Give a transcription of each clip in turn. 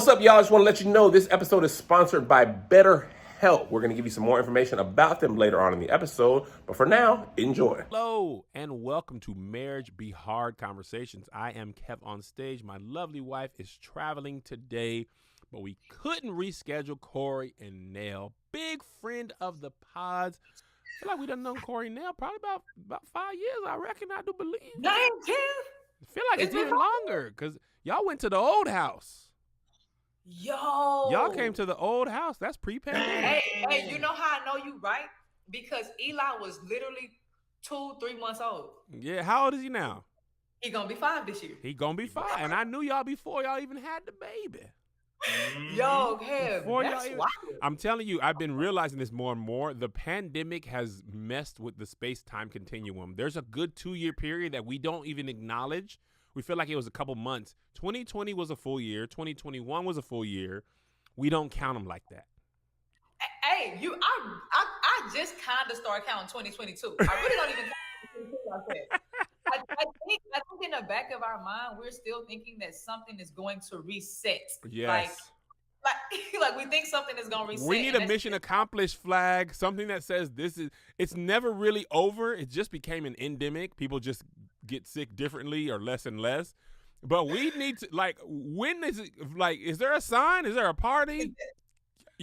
What's up, y'all? I just want to let you know this episode is sponsored by BetterHelp. We're going to give you some more information about them later on in the episode, but for now, enjoy. Hello, and welcome to Marriage Be Hard Conversations. I am KevOnStage. My lovely wife is traveling today, but we couldn't reschedule Cory and Nell. Big friend of the pods. I feel like we done known Cory and Nell probably about 5 years, I reckon. I do believe. I feel like it's even longer because y'all went to the old house. Y'all came to the old house. That's pre-pandemic. Hey, you know how I know you right? Because Eli was literally 2-3 months old. Yeah, how old is he now? He gonna be 5 this year. He gonna be 5, and I knew y'all before y'all even had the baby. Yo, Kev, that's wild. I'm telling you, I've been realizing this more and more. The pandemic has messed with the space-time continuum. There's a good 2-year period that we don't even acknowledge. We feel like it was a couple months. 2020 was a full year. 2021 was a full year. We don't count them like that. Hey, I just kind of started counting 2022. I really don't even count 2022 like that. I think in the back of our mind, we're still thinking that something is going to reset. Yes. Like we think something is going to reset. We need a mission accomplished flag, something that says it's never really over. It just became an endemic. People just get sick differently or less and less. But we need to, when is it, is there a sign? Is there a party?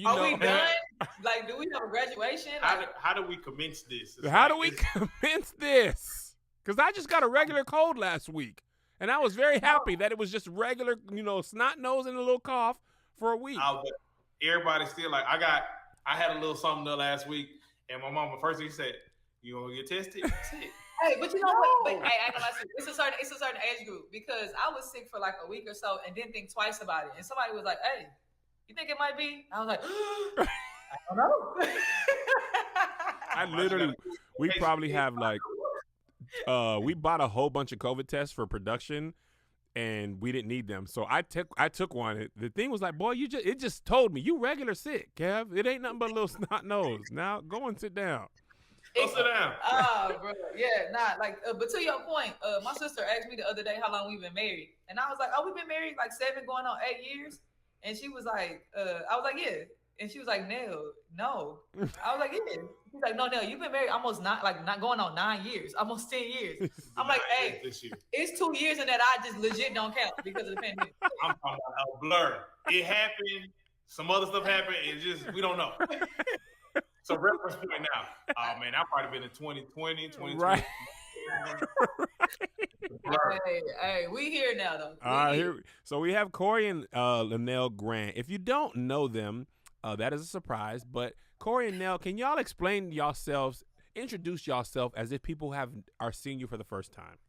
Are we done? Do we have a graduation? How do we commence this? How do we commence this? Because I just got a regular cold last week, and I was very happy that it was just regular, snot nose and a little cough for a week. Everybody's still I had a little something there last week, and my mama first thing said, "You gonna get tested?" Sick. Hey, but you know what? But, hey, I ain't gonna lie to you. It's a certain age group because I was sick for a week or so and didn't think twice about it. And somebody was like, "Hey, you think it might be?" I was like, "I don't know." I literally, we probably have we bought a whole bunch of COVID tests for production, and we didn't need them. So I took one. The thing was boy, it just told me you regular sick, Kev. It ain't nothing but a little snot nose. Now go and sit down. Go sit down. Bro, yeah, but to your point, my sister asked me the other day how long we've been married, and I was like, "Oh, we've been married 7 going on 8 years," and she was like, "I was like, yeah," and she was like, "Nell, no," I was like, "Yeah." She's like, "No, Nell, you've been married almost not going on 9 years, almost 10 years." I'm like, "Hey, it's 2 years in that I just legit don't count because of the pandemic." I'm talking about a blur. It happened. Some other stuff happened. It just we don't know. So reference point now. Oh man, I've probably been in 2020, 2020. Right. Hey, we here now though. Here. So we have Cory and Nell Grant. If you don't know them, that is a surprise. But Cory and Nell, can y'all explain yourselves, introduce yourself as if people are seeing you for the first time?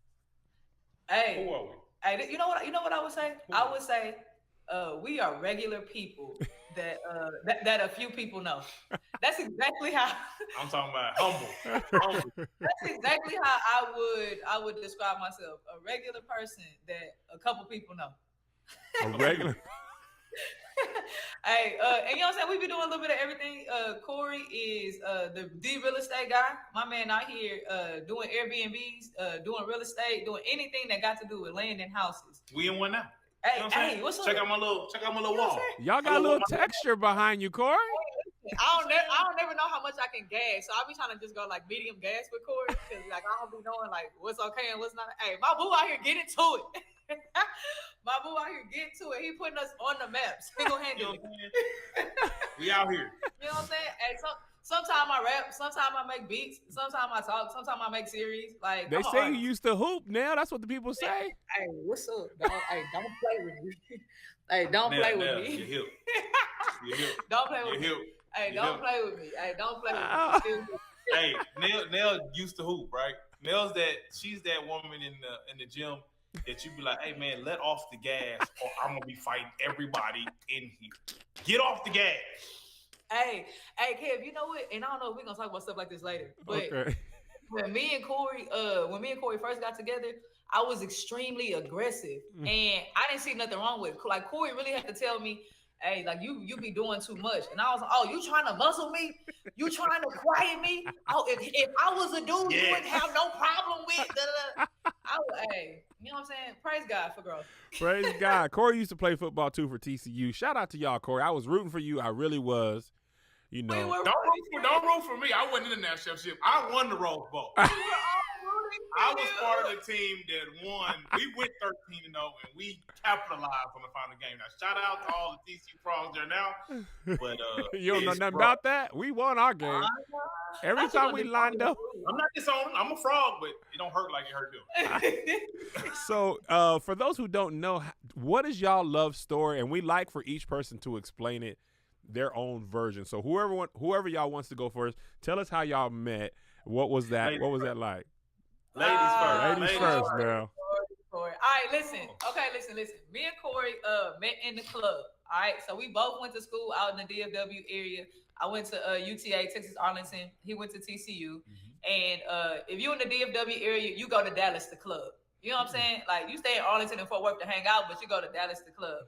Hey, who are we? Hey, you know what I would say? I would say we are regular people that a few people know. That's exactly how I'm talking about humble. That's exactly how I would describe myself. A regular person that a couple people know. A regular. Hey, and you know what I'm saying? We've been doing a little bit of everything. Cory is the real estate guy. My man out here doing Airbnbs, doing real estate, doing anything that got to do with land and houses. We in one now. Hey, you know what's up? Check out my little wall. Y'all got a little texture behind you, Cory. I don't never know how much I can gas, so I'll be trying to just go medium gas with Cory because I don't be knowing what's okay and what's not. Hey, my boo out here get into it. My boo out here get to it. He putting us on the map single-handedly. We out here. You know what I'm saying? Hey, sometimes I rap, sometimes I make beats, sometimes I talk, sometimes I make series. They say you used to hoop. Now that's what the people say. Hey, what's up? Don't play with me. Hey, don't play with me. You hip. Don't play with me. Hey, don't play with me. Hey, don't play with me. Hey, Nell used to hoop, right? She's that woman in the gym that you be like, "Hey man, let off the gas, or I'm gonna be fighting everybody in here. Get off the gas." Hey, Kev, you know what? And I don't know if we're gonna talk about stuff like this later, but when me and Cory first got together, I was extremely aggressive, and I didn't see nothing wrong with it. Cory really had to tell me, hey, like you be doing too much. And I was like, oh, you trying to muscle me? You trying to quiet me? Oh, if I was a dude, you wouldn't have no problem with. I would, hey, you know what I'm saying? Praise God for growth. Praise God. Cory used to play football too for TCU. Shout out to y'all, Cory. I was rooting for you. I really was. You know, don't root for me. I wasn't in the national championship. I won the Rose Bowl. I was part of the team that won. We went 13-0, and we capitalized on the final game. Now, shout out to all the TCU pros there now. But you don't know nothing about that. We won our game. Every time we lined up. I'm not disowning. I'm a frog, but it don't hurt like it hurt them. So, for those who don't know, what is y'all love story? And we like for each person to explain it their own version. So whoever y'all wants to go first, tell us how y'all met. What was that? What was that like? Ladies first. Ladies first, now. All right, listen. Okay, listen. Me and Cory met in the club. All right, so we both went to school out in the DFW area. I went to UTA, Texas Arlington. He went to TCU. And if you're in the DFW area, you go to Dallas the club. You know what I'm saying? Like, you stay in Arlington and Fort Worth to hang out, but you go to Dallas the club.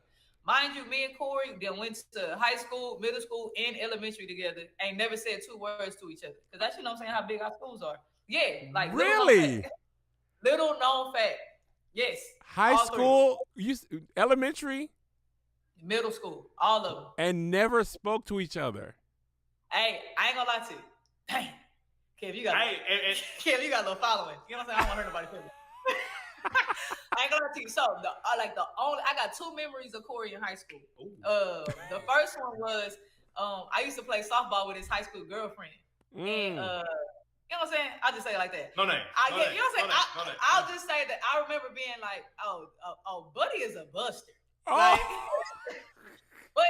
Mind you, me and Cory then went to high school, middle school, and elementary together. Ain't never said two words to each other. Because that's, you know what I'm saying, how big our schools are. Yeah, like really? Little known fact. Yes. High school, elementary, middle school, all of them. And never spoke to each other. Hey, I ain't gonna lie to you. Dang. Kev, you got Kev, you got a little following. You know what I'm saying? I don't want to hurt nobody feelings. I ain't gonna lie to you. So I got two memories of Cory in high school. The first one was I used to play softball with his high school girlfriend. And you know what I'm saying? I'll just say it like that. No name. You know what I'm saying? I'll just say that I remember being like, oh, Buddy is a buster. Like, but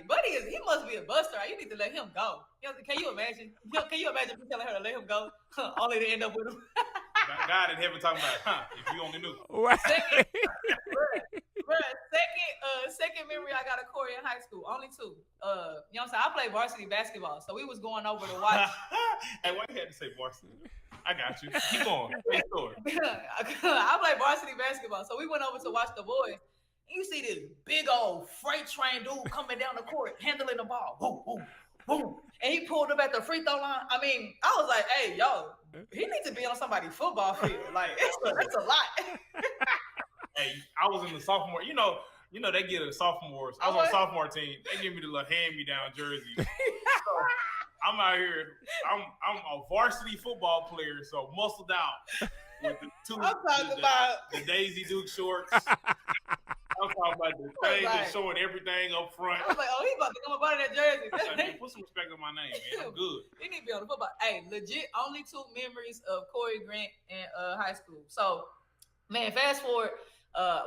Buddy he must be a buster. Right? You need to let him go. You know, can you imagine? Can you imagine me telling her to let him go, only to end up with him? God in heaven talking about, if you only knew. Second memory I got of Cory in high school. Only two. You know what I'm saying? I played varsity basketball, so we was going over to watch. Hey, why you had to say varsity? I got you. Keep going. I played varsity basketball, so we went over to watch the boys. And you see this big old freight train dude coming down the court, handling the ball. Boom, boom, boom. And he pulled up at the free throw line. I mean, I was like, hey, yo, he needs to be on somebody's football field. Like, that's a lot. Hey, I was in the sophomore. You know, they get a sophomores. I was on the sophomore team. They give me the little hand-me-down jersey. So I'm out here. I'm a varsity football player, so muscled out with the Daisy Duke shorts. I'm talking about the thing that's showing everything up front. I was like, oh, he about to come up out of that jersey. Like, put some respect on my name, man. I'm good. He need to be on the football. Hey, legit, only two memories of Cory Grant in high school. So, man, fast forward.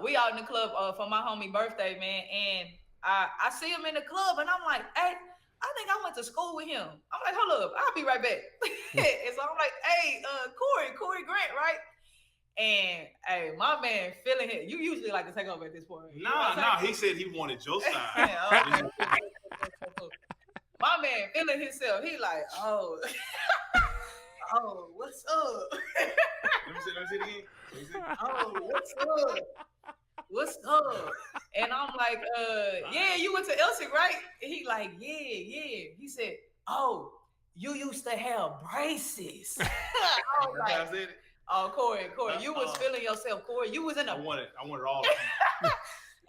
We out in the club for my homie birthday, man, and I see him in the club, and I'm like, hey, I think I went to school with him. I'm like, hold up, I'll be right back. And so I'm like, hey, Cory Grant, right? And hey, my man feeling it. You usually like to take over at this point. Nah, he said he wanted your side. Yeah, okay. My man feeling himself. He like, oh, what's up? Let me see it again. Oh, what's up? And I'm like, yeah, you went to Elsie, right? And he like, yeah. He said, oh, you used to have braces. I was like, oh, Cory, you was feeling yourself, Cory. You was in I wanted all of them.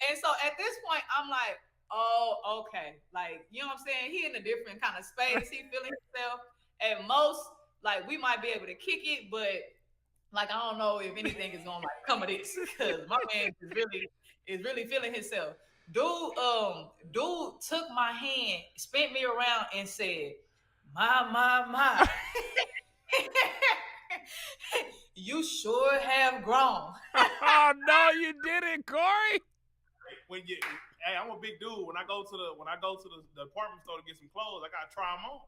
And so at this point, I'm like, oh, okay. Like, you know what I'm saying? He in a different kind of space. He feeling himself. At most, like, we might be able to kick it, but like, I don't know if anything is gonna like come of this, because my man is really feeling himself. Dude took my hand, spent me around, and said, my. You sure have grown. Oh no, you didn't, Cory. I'm a big dude. When I go to the department store to get some clothes, I gotta try them on.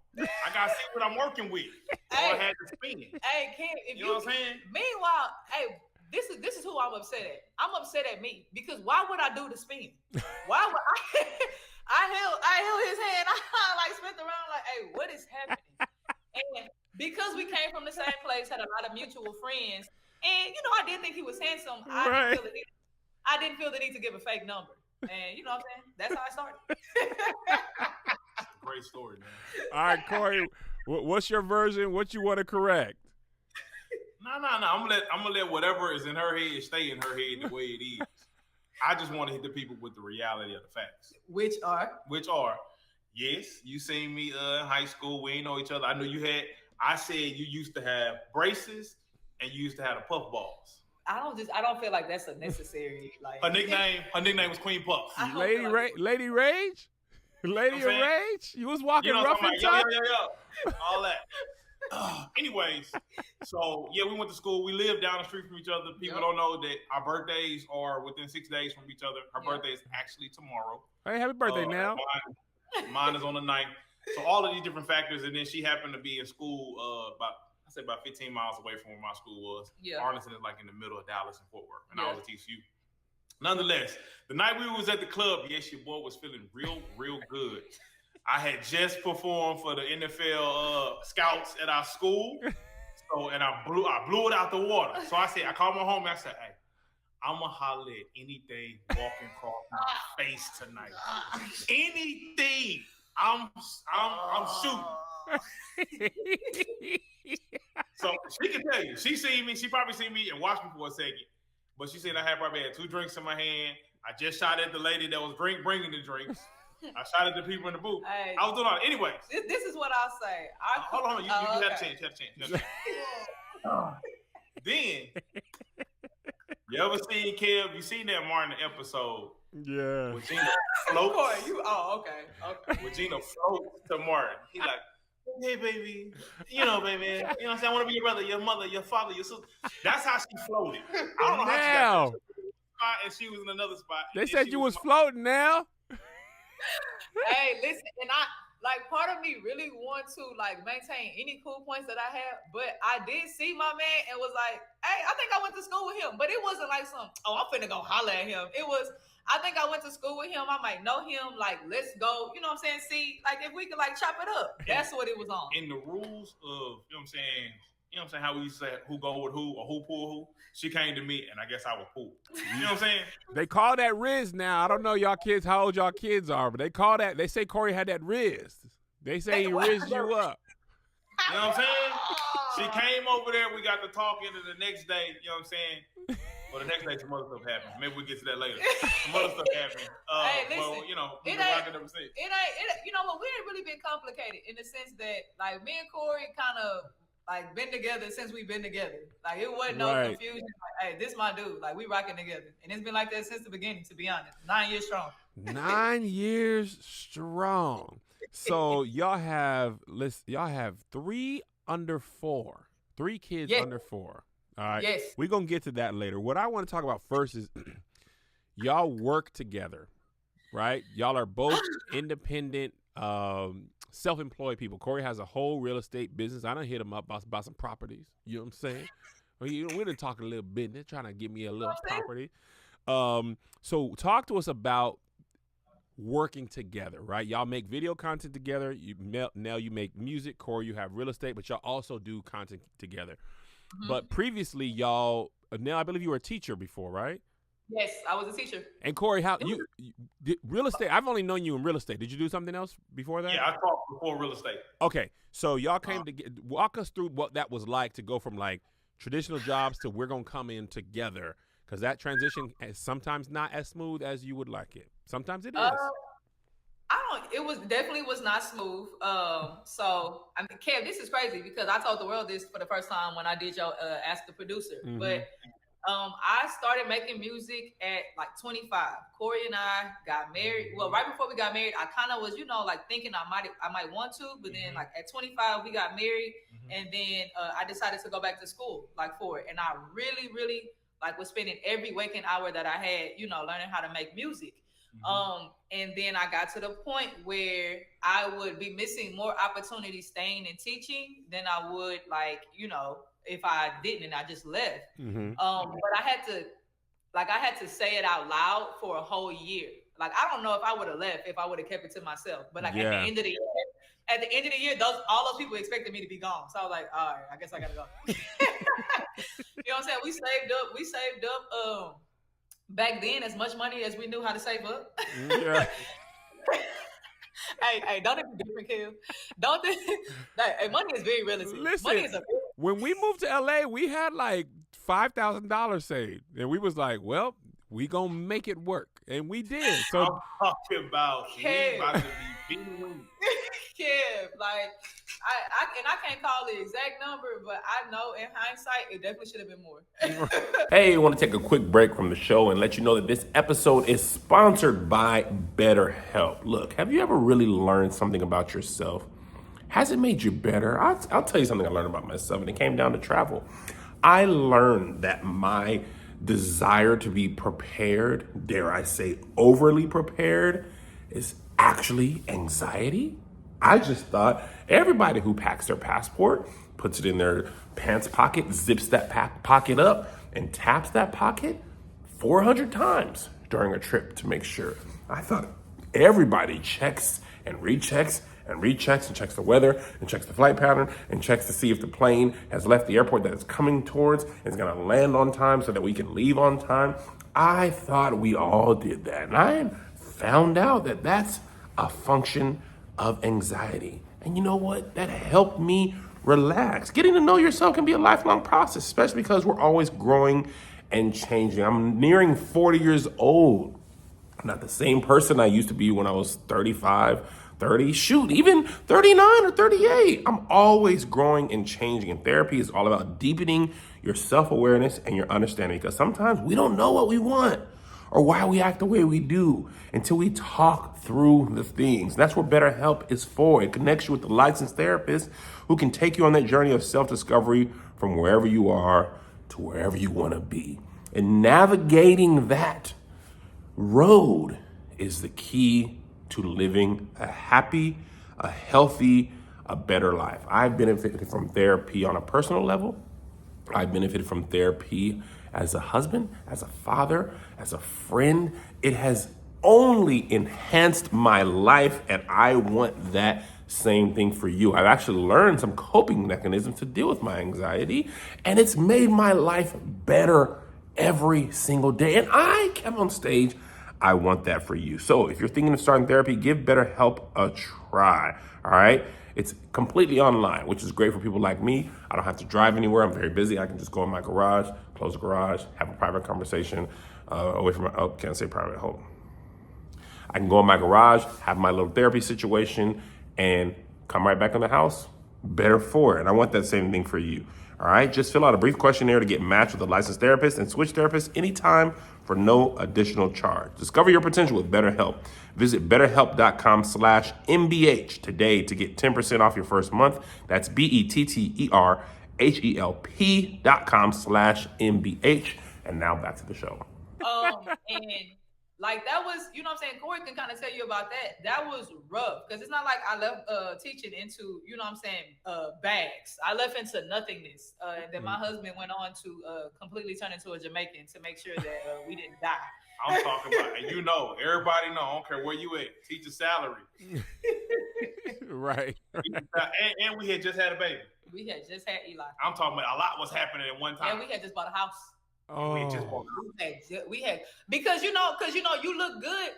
I gotta see what I'm working with. I had to spin. Hey, Ken, you know what I'm saying? Meanwhile, hey, this is who I'm upset at. I'm upset at me, because why would I do the spin? Why would I held his hand. I like spent around like, hey, what is happening? And because we came from the same place, had a lot of mutual friends, and you know, I did think he was handsome. I didn't feel the need to give a fake number. And you know what I'm saying? That's how I started. Great story, man. All right, Cory, what's your version? What you want to correct? No. I'm gonna let whatever is in her head stay in her head the way it is. I just want to hit the people with the reality of the facts. Which are? Yes, you seen me in high school. We ain't know each other. I knew you had. I said you used to have braces and you used to have the puff balls. I don't feel like that's a necessary like. Her nickname was Queen Puff. Lady Rage? Lady of Rage? You was walking rough and tough? Yo. All that. Anyways, so yeah, we went to school. We lived down the street from each other. People don't know that our birthdays are within 6 days from each other. Her birthday is actually tomorrow. Hey, happy birthday, Nell. Mine is on the 9th. So all of these different factors, and then she happened to be in school about 15 miles away from where my school was. Yeah. Arlington is like in the middle of Dallas and Fort Worth, and I was at TCU. Nonetheless, the night we was at the club, yes, your boy was feeling real good. I had just performed for the NFL scouts at our school, and I blew it out the water. So I called my homie. I said, "Hey, I'ma holler at anything walking across my face tonight. Anything. I'm shooting." So she can tell you. She probably seen me and watched me for a second. But she said I probably had 2 drinks in my hand. I just shot at the lady that was bringing the drinks. I shot at the people in the booth. Hey, I was doing all. Anyways. This is what I'll say. Hold on. You have to change. Then, you ever seen Kev? You seen that Martin episode? Yeah. With Gina floats. Okay. With Gina floats to Martin. He like, "Hey, baby. You know what I'm saying? I want to be your brother, your mother, your father, your sister." That's how she floated. I don't know how she got to spot and she was in another spot. They said you was floating now. Hey, listen, and part of me really want to maintain any cool points that I have, but I did see my man and was like, "Hey, I think I went to school with him," but it wasn't like I'm finna go holler at him. It was, I think I went to school with him. I might know him. Let's go. You know what I'm saying? See, if we could chop it up. That's what it was on. In the rules of, you know what I'm saying? You know what I'm saying? How we used to say who go with who or who pull who. She came to me and I guess I was pulled. You know what I'm saying? They call that Riz now. I don't know y'all kids how old y'all kids are, but they say Cory had that Riz. They say he rizzed you up. You know what I'm saying? She came over there. We got to talking, and the next day, you know what I'm saying? Well, the next day, some other stuff happened. Maybe we'll get to that later. Some other stuff happened. Hey, listen, well, we've been rocking ever since. It ain't, you know what? We ain't really been complicated in the sense that, me and Cory kind of, been together since we've been together. It wasn't no confusion. Hey, this my dude. We rocking together. And it's been like that since the beginning, to be honest. 9 years strong. 9 years strong. So y'all have 3 under 4. 3 kids under 4. All right. Yes. We're going to get to that later. What I want to talk about first is y'all work together, right? Y'all are both independent, self-employed people. Cory has a whole real estate business. I done hit him up about some properties. You know what I'm saying? We done talk a little business, trying to give me a little property. So talk to us about working together, right? Y'all make video content together. Nell, you make music. Cory, you have real estate, but y'all also do content together. Mm-hmm. But previously, y'all, Nell, I believe you were a teacher before, right? Yes, I was a teacher. And Cory, how you did real estate? I've only known you in real estate. Did you do something else before that? Yeah, I taught before real estate. Okay, so y'all came to walk us through what that was like to go from traditional jobs to we're gonna come in together, because that transition is sometimes not as smooth as you would like it. Sometimes it is. It definitely was not smooth. So I mean, Kev, this is crazy because I told the world this for the first time when I did your Ask the Producer. Mm-hmm. But I started making music at 25. Cory and I got married. Well, right before we got married, I kind of was, thinking I might want to, but then at 25 we got married, and then I decided to go back to school for it, and I really, really was spending every waking hour that I had, learning how to make music. And then I got to the point where I would be missing more opportunities staying and teaching than I would if I didn't and I just left. Mm-hmm. But I had to say it out loud for a whole year. I don't know if I would have left if I would have kept it to myself. But at the end of the year, all those people expected me to be gone. So I was like, all right, I guess I gotta go. You know what I'm saying? We saved up back then, as much money as we knew how to save up. Yeah. Hey, don't it be different, Kim? Don't it? Hey, money is very relative. Money Listen, is a when we moved to LA, we had like $5,000 saved, and we was like, well, we gonna make it work, and we did. So I'm talking about we about to be beating. Kim, like I can't call the exact number, but I know in hindsight it definitely should have been more. Hey, I want to take a quick break from the show and let you know that this episode is sponsored by BetterHelp. Look, have you ever really learned something about yourself? Has it made you better? I'll tell you something I learned about myself, and it came down to travel. I learned that my desire to be prepared, dare I say overly prepared, is actually anxiety. I just thought everybody who packs their passport, puts it in their pants pocket, zips that pocket up, and taps that pocket 400 times during a trip to make sure. I thought everybody checks and rechecks and rechecks and checks the weather and checks the flight pattern and checks to see if the plane has left the airport that it's coming towards and is going to land on time so that we can leave on time. I thought we all did that. And I found out that that's a function of anxiety. And you know what? That helped me relax. Getting to know yourself can be a lifelong process, especially because we're always growing and changing. I'm nearing 40 years old. I'm not the same person I used to be when I was 35, 30, shoot, even 39 or 38. I'm always growing and changing. And therapy is all about deepening your self-awareness and your understanding, because sometimes we don't know what we want or why we act the way we do until we talk through the things. That's what BetterHelp is for. It connects you with a licensed therapist who can take you on that journey of self-discovery from wherever you are to wherever you want to be. And navigating that road is the key to living a happy, a healthy, a better life. I've benefited from therapy on a personal level. I've benefited from therapy as a husband, as a father, as a friend. It has only enhanced my life, and I want that same thing for you. I've actually learned some coping mechanisms to deal with my anxiety, and it's made my life better every single day. And I came on stage. I want that for you. So if you're thinking of starting therapy, give BetterHelp a try, all right? It's completely online, which is great for people like me. I don't have to drive anywhere. I'm very busy. I can just go in my garage, close the garage, have a private conversation away from can't say private, hold on. I can go in my garage, have my little therapy situation, and come right back in the house, better for it. And I want that same thing for you. All right, just fill out a brief questionnaire to get matched with a licensed therapist and switch therapists anytime for no additional charge. Discover your potential with BetterHelp. Visit betterhelp.com/MBH today to get 10% off your first month. That's BetterHelp.com/MBH. And now back to the show. And like that was, you know what I'm saying? Cory can kind of tell you about that. That was rough because it's not like I left teaching into, you know what I'm saying, bags. I left into nothingness. And then my husband went on to completely turn into a Jamaican to make sure that we didn't die. I'm talking about, and you know, everybody know, I don't care where you at, teacher salary. Right. And we had just had a baby. We had just had Eli. I'm talking about a lot was happening at one time. And we had just bought a house. Oh. We had because you know you look good.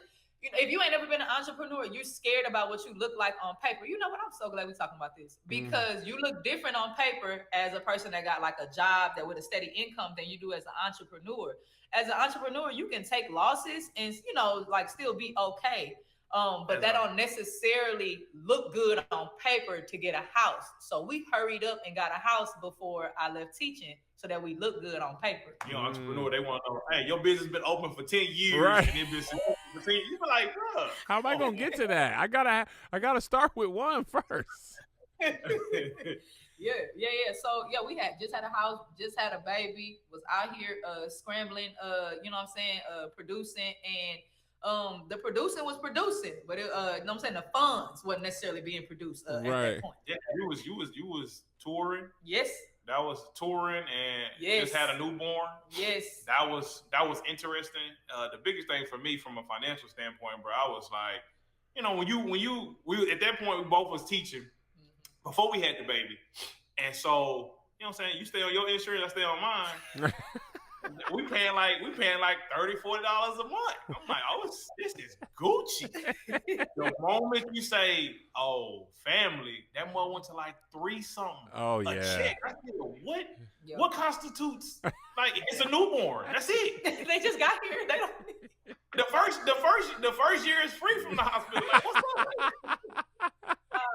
You know, if you ain't ever been an entrepreneur, you're scared about what you look like on paper. You know what? I'm so glad we're talking about this because you look different on paper as a person that got like a job that with a steady income than you do as an entrepreneur. As an entrepreneur, you can take losses and like still be okay. But that don't necessarily look good on paper to get a house. So we hurried up and got a house before I left teaching so that we look good on paper. You know, entrepreneur, they want to know, hey, your business been open for 10 years. Right. And it been for 10 years. You be like, bro. How am I going to get to that? I gotta start with one first. Yeah. So we had just had a house, just had a baby, was out here scrambling, you know what I'm saying, producing, and the producing was producing, but it, you know what I'm saying, the funds wasn't necessarily being produced at that point. Yeah, you was touring. Yes. That was touring and just had a newborn. Yes. That was interesting. The biggest thing for me from a financial standpoint, bro, I was like, you know, we at that point we both was teaching before we had the baby. And so, you know what I'm saying, you stay on your insurance, I stay on mine. we paying like $30, $40 a month. I'm like, oh, this is Gucci. The moment you say, oh, family, that mother went to like 3 something. Oh, a yeah. check. I said, what? Yeah. What constitutes like it's a newborn? That's it. They just got here. They don't. The first year is free from the hospital. Like, what's up?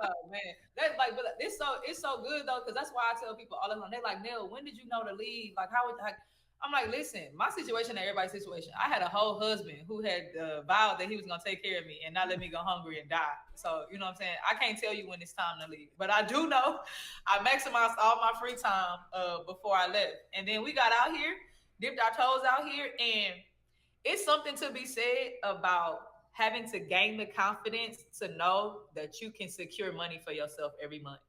Oh man, that's like, but it's so good though, because that's why I tell people all the time. They're like, Nell, when did you know to leave? Like, how would like? I'm like, listen, my situation and everybody's situation. I had a whole husband who had vowed that he was gonna take care of me and not let me go hungry and die. So you know what I'm saying? I can't tell you when it's time to leave, but I do know I maximized all my free time before I left, and then we got out here, dipped our toes out here, and it's something to be said about having to gain the confidence to know that you can secure money for yourself every month.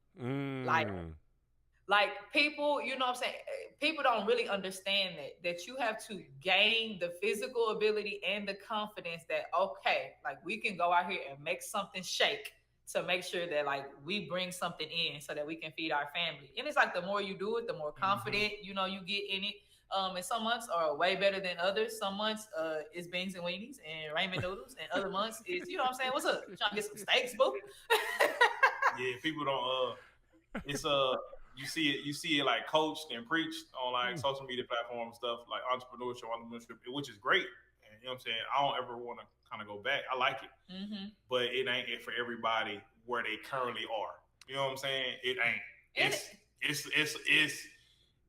Like people, you know what I'm saying? People don't really understand that you have to gain the physical ability and the confidence that, okay, like we can go out here and make something shake to make sure that like we bring something in so that we can feed our family. And it's like the more you do it, the more confident, you know, you get in it. And some months are way better than others. Some months is beans and weenies and ramen noodles, and other months is, you know what I'm saying? What's up? Trying to get some steaks, boo? Yeah, people don't. It's you see it like coached and preached on like social media platforms, stuff like entrepreneurship, which is great. And, you know what I'm saying? I don't ever want to kind of go back. I like it, but it ain't it for everybody where they currently are. You know what I'm saying? It ain't.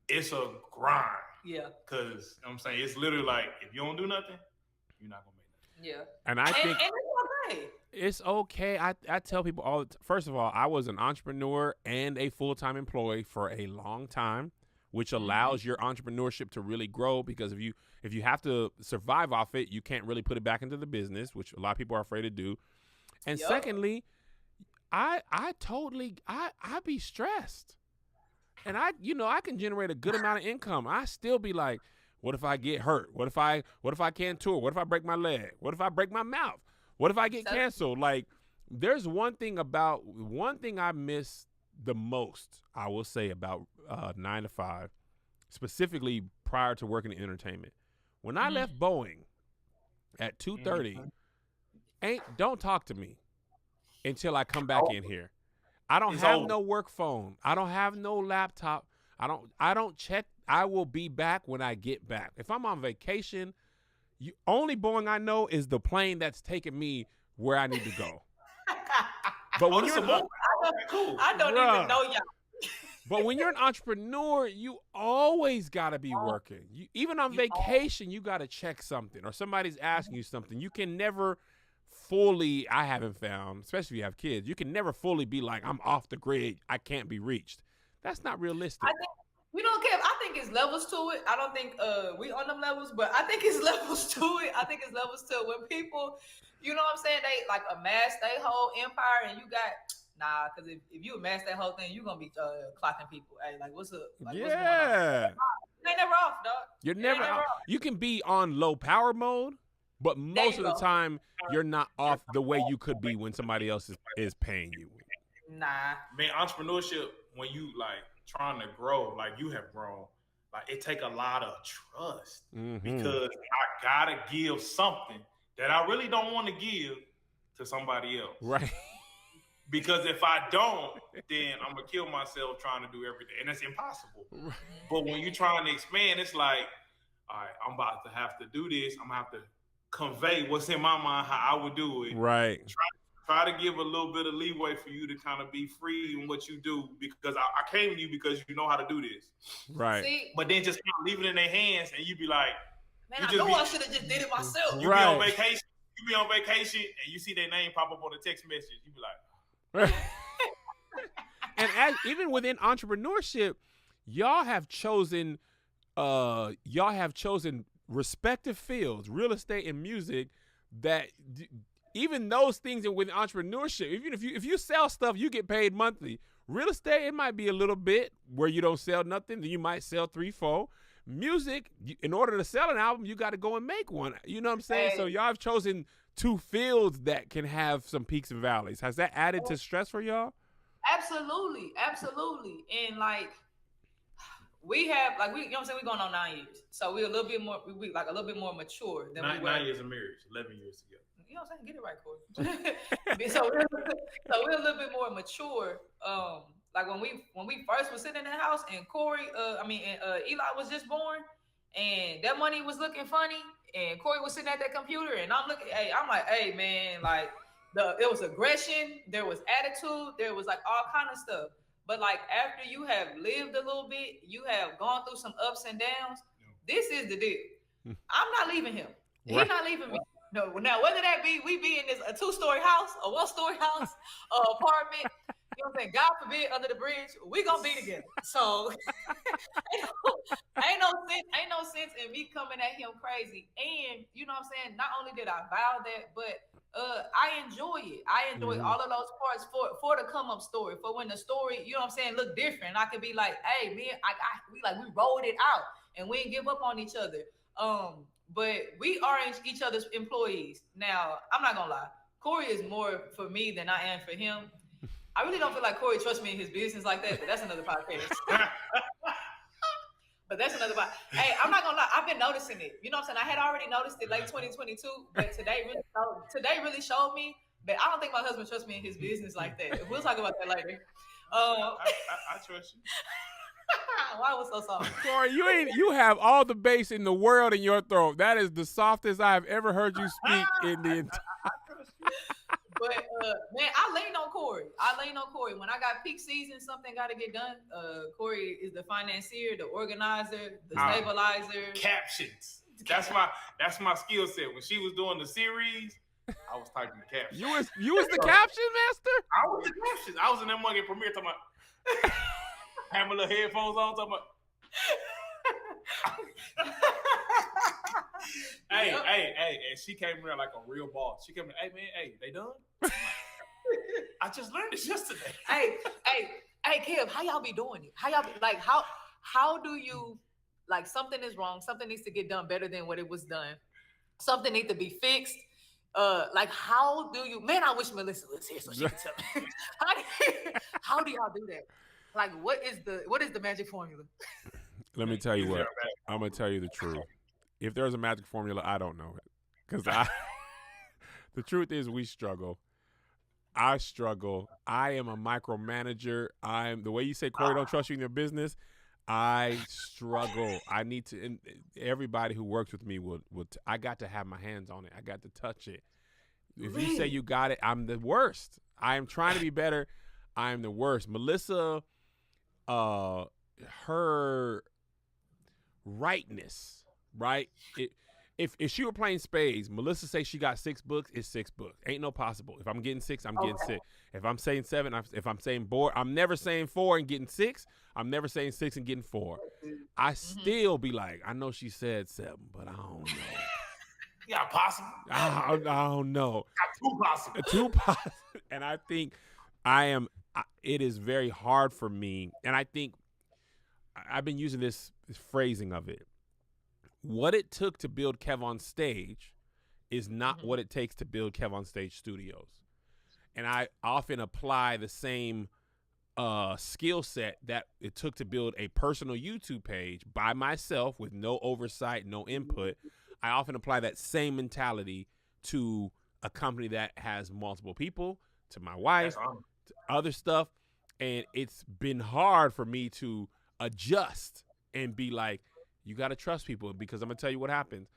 It's a grind. Yeah. Because, you know what I'm saying, it's literally like, if you don't do nothing, you're not going to make nothing. Yeah. And I think it's okay. It's okay. I tell people all first of all, I was an entrepreneur and a full-time employee for a long time, which allows your entrepreneurship to really grow, because if you have to survive off it, you can't really put it back into the business, which a lot of people are afraid to do. And secondly, I be stressed. And I can generate a good amount of income. I still be like, what if I get hurt? What if I can't tour? What if I break my leg? What if I break my mouth? What if I get canceled? Like, there's one thing I miss the most, I will say, about 9 to 5, specifically prior to working in entertainment. When I left Boeing at 2:30, don't talk to me until I come back in here. I don't have no work phone. I don't have no laptop. I don't check. I will be back when I get back. If I'm on vacation, only Boeing I know is the plane that's taking me where I need to go. But when you're I don't even know y'all. But when you're an entrepreneur, you always got to be working. Even on vacation, you got to check something, or somebody's asking you something. You can never fully, I haven't found, especially if you have kids, you can never fully be like, I'm off the grid, I can't be reached. That's not realistic. I think it's levels to it. I don't think we on them levels, but I think it's levels to it. I think it's levels to it. When people, you know what I'm saying, they like amass their whole empire, and you got, because if you amass that whole thing, you're going to be clocking people. Hey, like, what's up? Like, what's going on? You're never off, dog. You're never off. You can be on low power mode, but most of the time, you're not off the way you could be when somebody else is paying you. Nah. Man, entrepreneurship, when you, like, trying to grow, like you have grown, like, it take a lot of trust. Because I got to give something that I really don't want to give to somebody else. Right. Because if I don't, then I'm going to kill myself trying to do everything. And it's impossible. Right. But when you're trying to expand, it's like, all right, I'm about to have to do this. I'm going to have to convey what's in my mind, how I would do it. Right. Try to give a little bit of leeway for you to kind of be free in what you do, because I came to you because you know how to do this. Right. See, but then just kind of leave it in their hands, and you be like, man, I know I should have just did it myself. You be on vacation. You be on vacation, and you see their name pop up on the text message. You be like, and even within entrepreneurship, y'all have chosen respective fields, real estate and music, that even those things within entrepreneurship, even if you sell stuff, you get paid monthly. Real estate, it might be a little bit where you don't sell nothing, then you might sell 3, 4. Music, in order to sell an album, you got to go and make one. You know what I'm saying? So y'all have chosen 2 fields that can have some peaks and valleys. Has that added to stress for y'all? Absolutely. And like, we have like we, you know what I'm saying, we going on 9 years, so we're a little bit more, we like a little bit more mature than we were. 9 years of marriage, 11 years together. You know what I'm saying? Get it right, Cory. So we're a little bit more mature. Like when we first was sitting in the house and Eli was just born, and that money was looking funny, and Cory was sitting at that computer, and I'm looking. Hey, I'm like, hey man, like there was aggression, there was attitude, there was like all kind of stuff. But like after you have lived a little bit, you have gone through some ups and downs. This is the deal. I'm not leaving him. He's not leaving me. No, now whether that be we be in this a 2-story house, a 1-story house, apartment, you know what I'm saying? God forbid under the bridge, we gonna be together. So ain't no sense in me coming at him crazy. And you know what I'm saying? Not only did I vow that, but I enjoy it. I enjoy all of those parts for the come up story. For when the story, you know what I'm saying, look different. I could be like, hey man, we rolled it out and we didn't give up on each other. But we are each other's employees. Now, I'm not gonna lie. Cory is more for me than I am for him. I really don't feel like Cory trusts me in his business like that, but that's another podcast. Hey, I'm not gonna lie. I've been noticing it. You know what I'm saying? I had already noticed it late 2022, but today really showed me. But I don't think my husband trusts me in his business like that. We'll talk about that later. I trust you. Why was so soft? Cory, you have all the bass in the world in your throat. That is the softest I have ever heard you speak in the entire. But man, I lean on Cory. When I got peak season, something got to get done. Cory is the financier, the organizer, the stabilizer. Captions. That's my skill set. When she was doing the series, I was typing the captions. You was the caption master? I was the captions. I was in that mug at Premiere talking about. Have my little headphones on, talking about. Hey, and she came in there like a real boss. She came in, hey man, hey, they done? I just learned this yesterday. Hey, Kev, how y'all be doing it? How y'all be, like, how do you, like, something is wrong, something needs to get done better than what it was done, something needs to be fixed. Like, how do you, man, I wish Melissa was here so she could tell me. How do y'all do that? Like, what is the magic formula? Let me tell you what. I'm gonna tell you the truth. If there's a magic formula, I don't know it. Because the truth is we struggle. I struggle. I am a micromanager. The way you say, Cory, don't trust you in your business. I struggle. I need to, and everybody who works with me I got to have my hands on it. I got to touch it. If you say you got it, I'm the worst. I am trying to be better. I am the worst. Melissa, her rightness, right? If she were playing spades, Melissa say she got 6 books, it's 6 books. Ain't no possible. If I'm getting 6, I'm getting 6. If I'm saying 7, if I'm saying 4, I'm never saying 4 and getting 6. I'm never saying 6 and getting 4. I still be like, I know she said 7, but I don't know. Yeah, possible. I don't know. Too possible. And I think it is very hard for me. And I think I've been using this phrasing of it. What it took to build KevOnStage is not what it takes to build KevOnStage Studios. And I often apply the same skill set that it took to build a personal YouTube page by myself with no oversight, no input. I often apply that same mentality to a company that has multiple people, to my wife, to other stuff. And it's been hard for me to adjust and be like, you got to trust people, because I'm going to tell you what happens.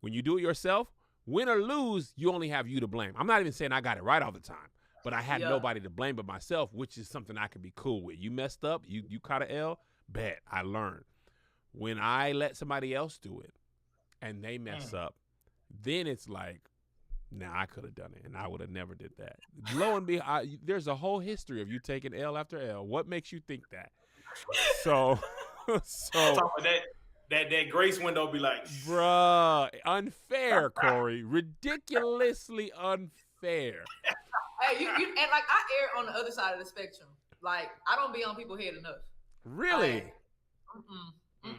When you do it yourself, win or lose, you only have you to blame. I'm not even saying I got it right all the time, but I had nobody to blame but myself, which is something I could be cool with. You messed up, you caught an L, bet, I learned. When I let somebody else do it and they mess up, then it's like, nah, I could have done it, and I would have never did that. Lo and behold, there's a whole history of you taking L after L. What makes you think that? So that grace window be like, bruh, unfair, Cory, ridiculously unfair. Hey, you and like I err on the other side of the spectrum. Like I don't be on people's head enough. Really? Like,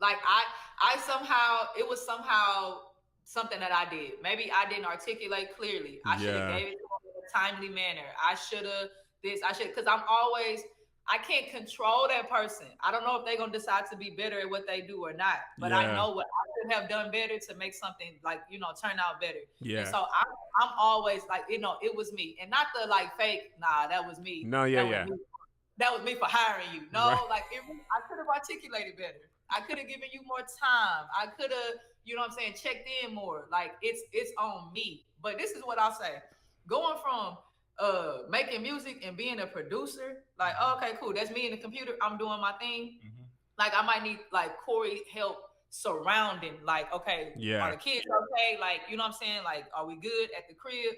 like I somehow, it was somehow something that I did. Maybe I didn't articulate clearly. I should have gave it to them in a timely manner. I should have because I'm always I can't control that person. I don't know if they're gonna decide to be better at what they do or not. But I know what I could have done better to make something like, turn out better. And so I'm always like, it was me. And not the like fake, nah, that was me. No, That was me for hiring you. No, Right. like I could have articulated better. I could have given you more time. I could have, checked in more. Like it's on me. But this is what I'll say. Going from making music and being a producer, like, okay, cool, that's me in the computer, I'm doing my thing. Like I might need like Cory help surrounding, like, okay, are the kids okay? Like, like, are we good at the crib?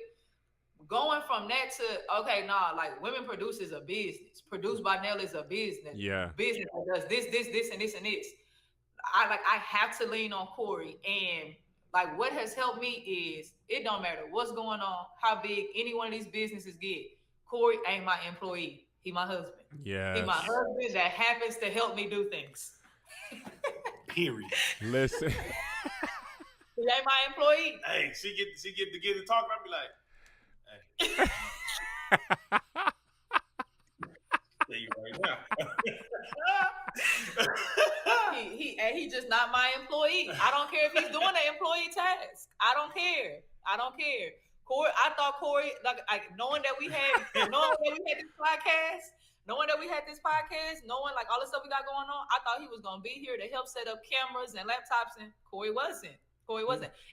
Going from that to, okay, nah, like women produce is a business. Produced by Nell is a business. Business that does this, and this, and this. I have to lean on Cory. And like what has helped me is it don't matter what's going on, how big any one of these businesses get. Cory ain't my employee. He my husband. Yeah. He my husband that happens to help me do things. Period. Listen. He ain't my employee. Hey, she get to get to talking. I'll be like, hey. There you right now. he just not my employee. I don't care if he's doing an employee task. I don't care. Cory, I thought Cory, like knowing that we had this podcast, knowing like all the stuff we got going on, I thought he was gonna be here to help set up cameras and laptops, and Cory wasn't.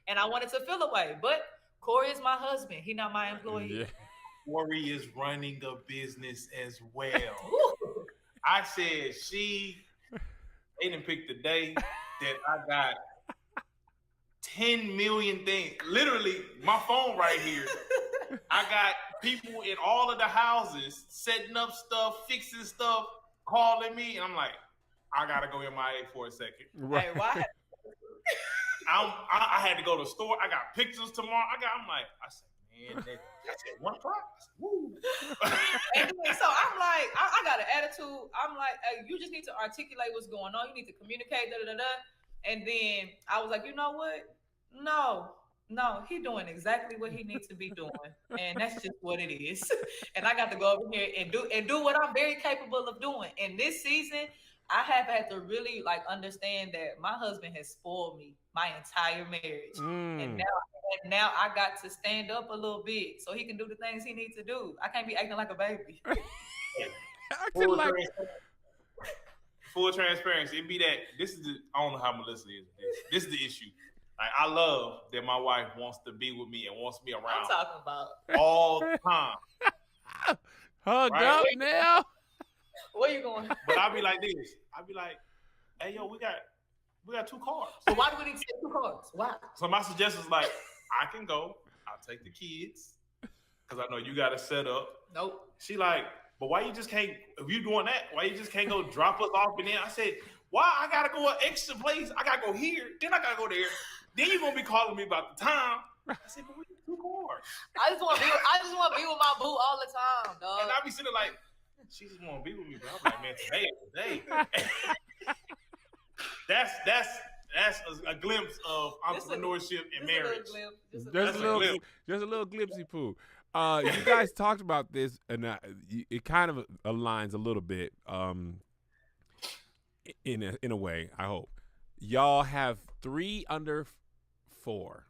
And I wanted to feel away, but Cory is my husband. He not my employee. Yeah. Cory is running a business as well. I said they didn't pick the day that I got 10 million things. Literally, my phone right here. I got people in all of the houses setting up stuff, fixing stuff, calling me, and I'm like, I gotta go MIA for a second. Right. Hey, why? I had to go to the store. I got pictures tomorrow. I said, man, that's at 1 o'clock. Woo. And so I'm like, I got an attitude. I'm like, hey, you just need to articulate what's going on. You need to communicate, And then I was like, you know what? No, he doing exactly what he needs to be doing, and that's just what it is. And I got to go over here and do what I'm very capable of doing. And this season, I have had to really like understand that my husband has spoiled me my entire marriage, and now I got to stand up a little bit so he can do the things he needs to do. I can't be acting like a baby. Full transparency. It be that I don't know how Melissa is. This is the issue. Like, I love that my wife wants to be with me and wants me around. I'm talking about all the time. Hugged up now. Where you going? But I'll be like this. I'll be like, hey, yo, we got 2 cars. So why do we need to take 2 cars? Why? So my suggestion is like, I can go. I'll take the kids because I know you got to set up. Nope. She like, but why you just can't? If you doing that, why you just can't go drop us off? And then I said, why I gotta go an extra place? I gotta go here. Then I gotta go there. Then you gonna be calling me about the time. I said, but we got 2 cars. I just want to be with my boo all the time, dog. And I be sitting like, she just want to be with me, bro. I'm like, man, today. That's a glimpse of entrepreneurship and marriage. Just a little glimpsy poo. You guys talked about this, and it kind of aligns a little bit. In a way, I hope y'all have 3 under 4,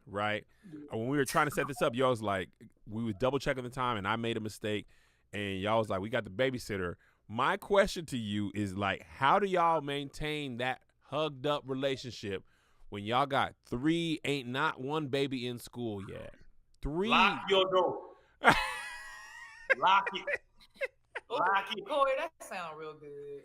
right? When we were trying to set this up, y'all was like, we were double checking the time, and I made a mistake, and y'all was like, we got the babysitter. My question to you is like, how do y'all maintain that hugged up relationship when y'all got 3, ain't not 1 baby in school yet? 3. Lock your door. Lock it. Cory, that sounds real good.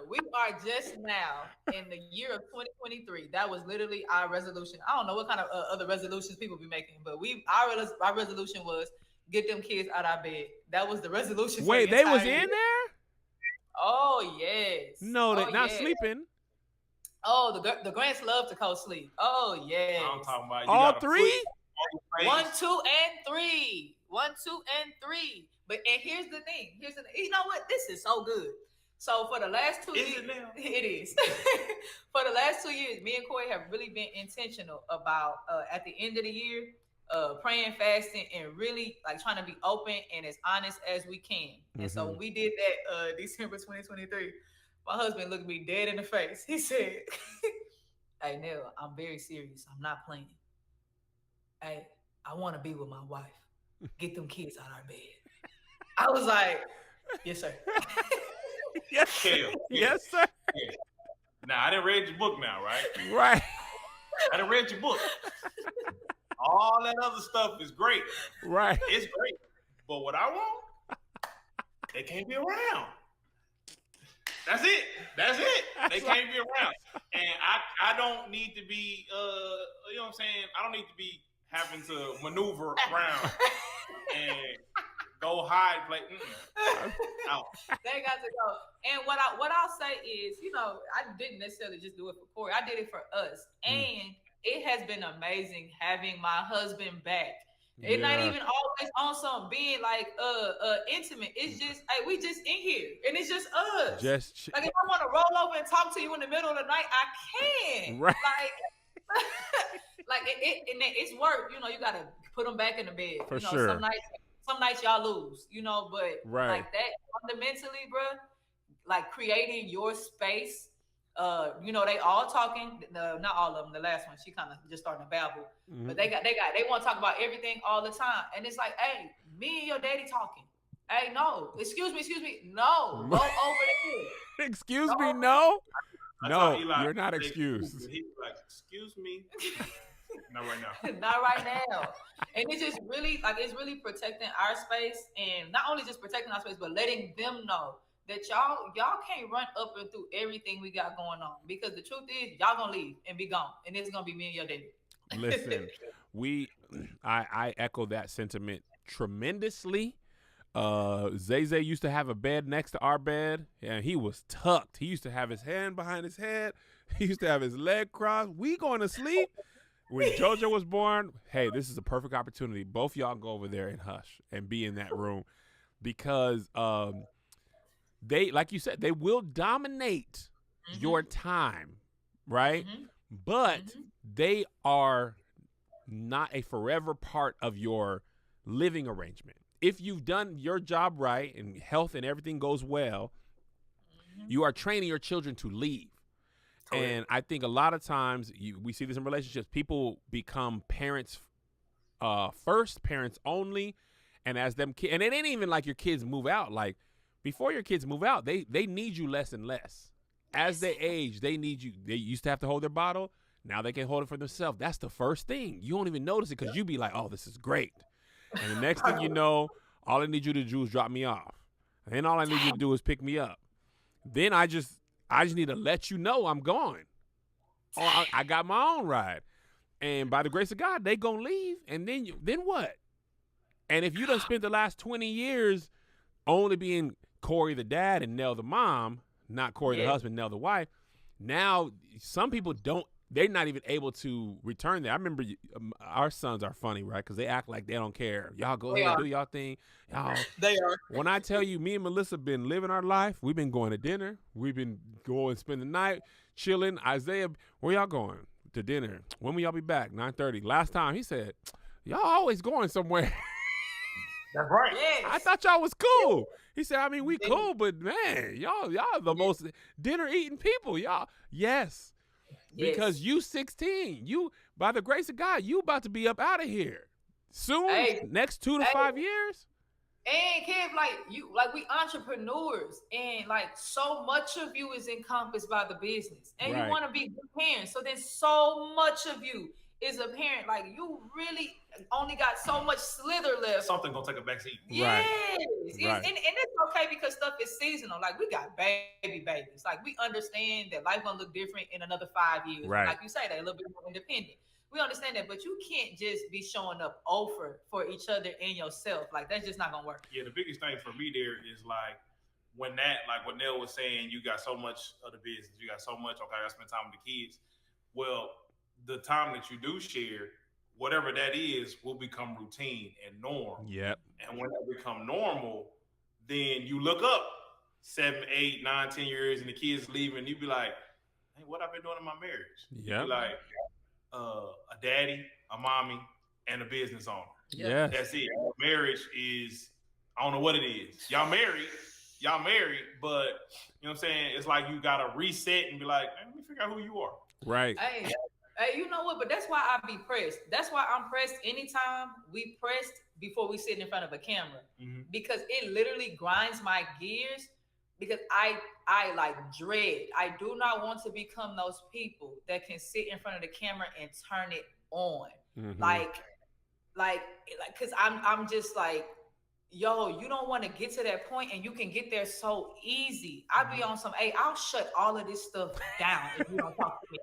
We are just now in the year of 2023. That was literally our resolution. I don't know what kind of other resolutions people be making, but our resolution was get them kids out of bed. That was the resolution. Wait, they was in there? Oh yes. No, they're not sleeping. Oh, the Grants love to co-sleep. Oh yeah. I'm talking about all 3. 1, 2, and 3. 1, 2, and 3. But here's the thing. You know what? This is so good. So for the last 2 years, it is. For the last 2 years, me and Cory have really been intentional about at the end of the year, praying, fasting, and really like trying to be open and as honest as we can. And so when we did that December 2023, my husband looked me dead in the face. He said, "Hey Nell, I'm very serious. I'm not playing. Hey, I want to be with my wife. Get them kids out of our bed." I was like, "Yes, sir." Yes, Kev, yes, sir. yeah. Now, I didn't read your book now, right? Right, I didn't read your book. All that other stuff is great. right. It's great. But what I want, they can't be around. That's it. That's it. They can't be around. And I don't need to be, you know what I'm saying? I don't need to be having to maneuver around and go hide, play. Out. They got to go. And what I'll say is, I didn't necessarily just do it for Cory. I did it for us. And it has been amazing having my husband back. It's not even always on some being like intimate. It's just, hey, we just in here. And it's just us. Like if I want to roll over and talk to you in the middle of the night, I can. Right. Like it's work. You gotta put them back in the bed. For sure. Some nights y'all lose, but Right. like that fundamentally, bro, like creating your space. They all talking. Not all of them. The last one, she kind of just starting to babble. Mm-hmm. But they want to talk about everything all the time, and it's like, hey, me and your daddy talking. Hey, no, excuse me, no, go over there. Excuse me, no. No, Eli, you're not excused. He's like, excuse me. Not right now. Not right now. And it's just really it's really protecting our space, and not only just protecting our space, but letting them know that y'all can't run up and through everything we got going on, because the truth is y'all gonna leave and be gone, and it's gonna be me and your daddy. Listen, I echo that sentiment tremendously. Zay used to have a bed next to our bed, and he was tucked. He used to have his hand behind his head. He used to have his leg crossed. We going to sleep. When JoJo was born, hey, this is a perfect opportunity. Both y'all go over there and hush and be in that room, because they, like you said, they will dominate your time, right? But they are not a forever part of your living arrangement. If you've done your job right and health and everything goes well, you are training your children to leave. And I think a lot of times we see this in relationships. People become parents first, parents only, and as them and it ain't even like your kids move out. Like before your kids move out, they need you less and less. As they age, they need you. They used to have to hold their bottle. Now they can hold it for themselves. That's the first thing. You don't even notice it because you be like, oh, this is great. And the next thing you know, all I need you to do is drop me off. And then all I need you to do is pick me up. Then I just need to let you know I'm gone. Oh, I got my own ride. And by the grace of God, they gonna leave. And then what? And if you done spent the last 20 years only being Cory the dad and Nell the mom, not Cory the husband, Nell the wife, now some people they're not even able to return there. I remember our sons are funny, right? Because they act like they don't care. Y'all go ahead and do y'all thing. They are. When I tell you, me and Melissa been living our life. We've been going to dinner. We've been going to spend the night, chilling. Isaiah, where y'all going? To dinner. When will y'all be back? 9:30. Last time he said, y'all always going somewhere. That's right. Yes. I thought y'all was cool. He said, I mean, we cool, but man, y'all the most dinner eating people. Y'all, yes. Because you 16. You, by the grace of God, you about to be up out of here soon. Next 2 to 5 years. And Kev, we entrepreneurs, and so much of you is encompassed by the business, and you want to be good parents. So then, so much of you is a parent. Like you really only got so much slither left. Something gonna take a backseat. Yes, and it's okay because stuff is seasonal. Like we got babies. Like we understand that life gonna look different in another 5 years. Right. Like you say, they're a little bit more independent. We understand that, but you can't just be showing up over for each other and yourself. Like that's just not gonna work. Yeah, the biggest thing for me there is when what Nell was saying, you got so much of the business, you got so much. Okay, I spend time with the kids. Well, the time that you do share, whatever that is, will become routine and norm. Yep. And when that become normal, then you look up 7, 8, 9, 10 years, and the kids leaving. You be like, "Hey, what I've been doing in my marriage?" Yeah. Like a daddy, a mommy, and a business owner. Yeah. Yes. That's it. Marriage is, I don't know what it is. Y'all married, but you know what I'm saying? It's like you gotta reset and be like, hey, let me figure out who you are. Right. Hey, you know what? But that's why I be pressed. That's why I'm pressed anytime we pressed before we sit in front of a camera. Mm-hmm. Because it literally grinds my gears because I like dread. I do not want to become those people that can sit in front of the camera and turn it on. Mm-hmm. Like cause I'm just like, yo, you don't want to get to that point and you can get there so easy. I be on some, hey, I'll shut all of this stuff down if you don't talk to me.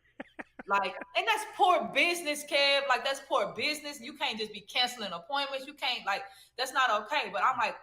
Like, and that's poor business, Kev. Like, that's poor business. You can't just be canceling appointments. You can't, like, that's not okay. But I'm like,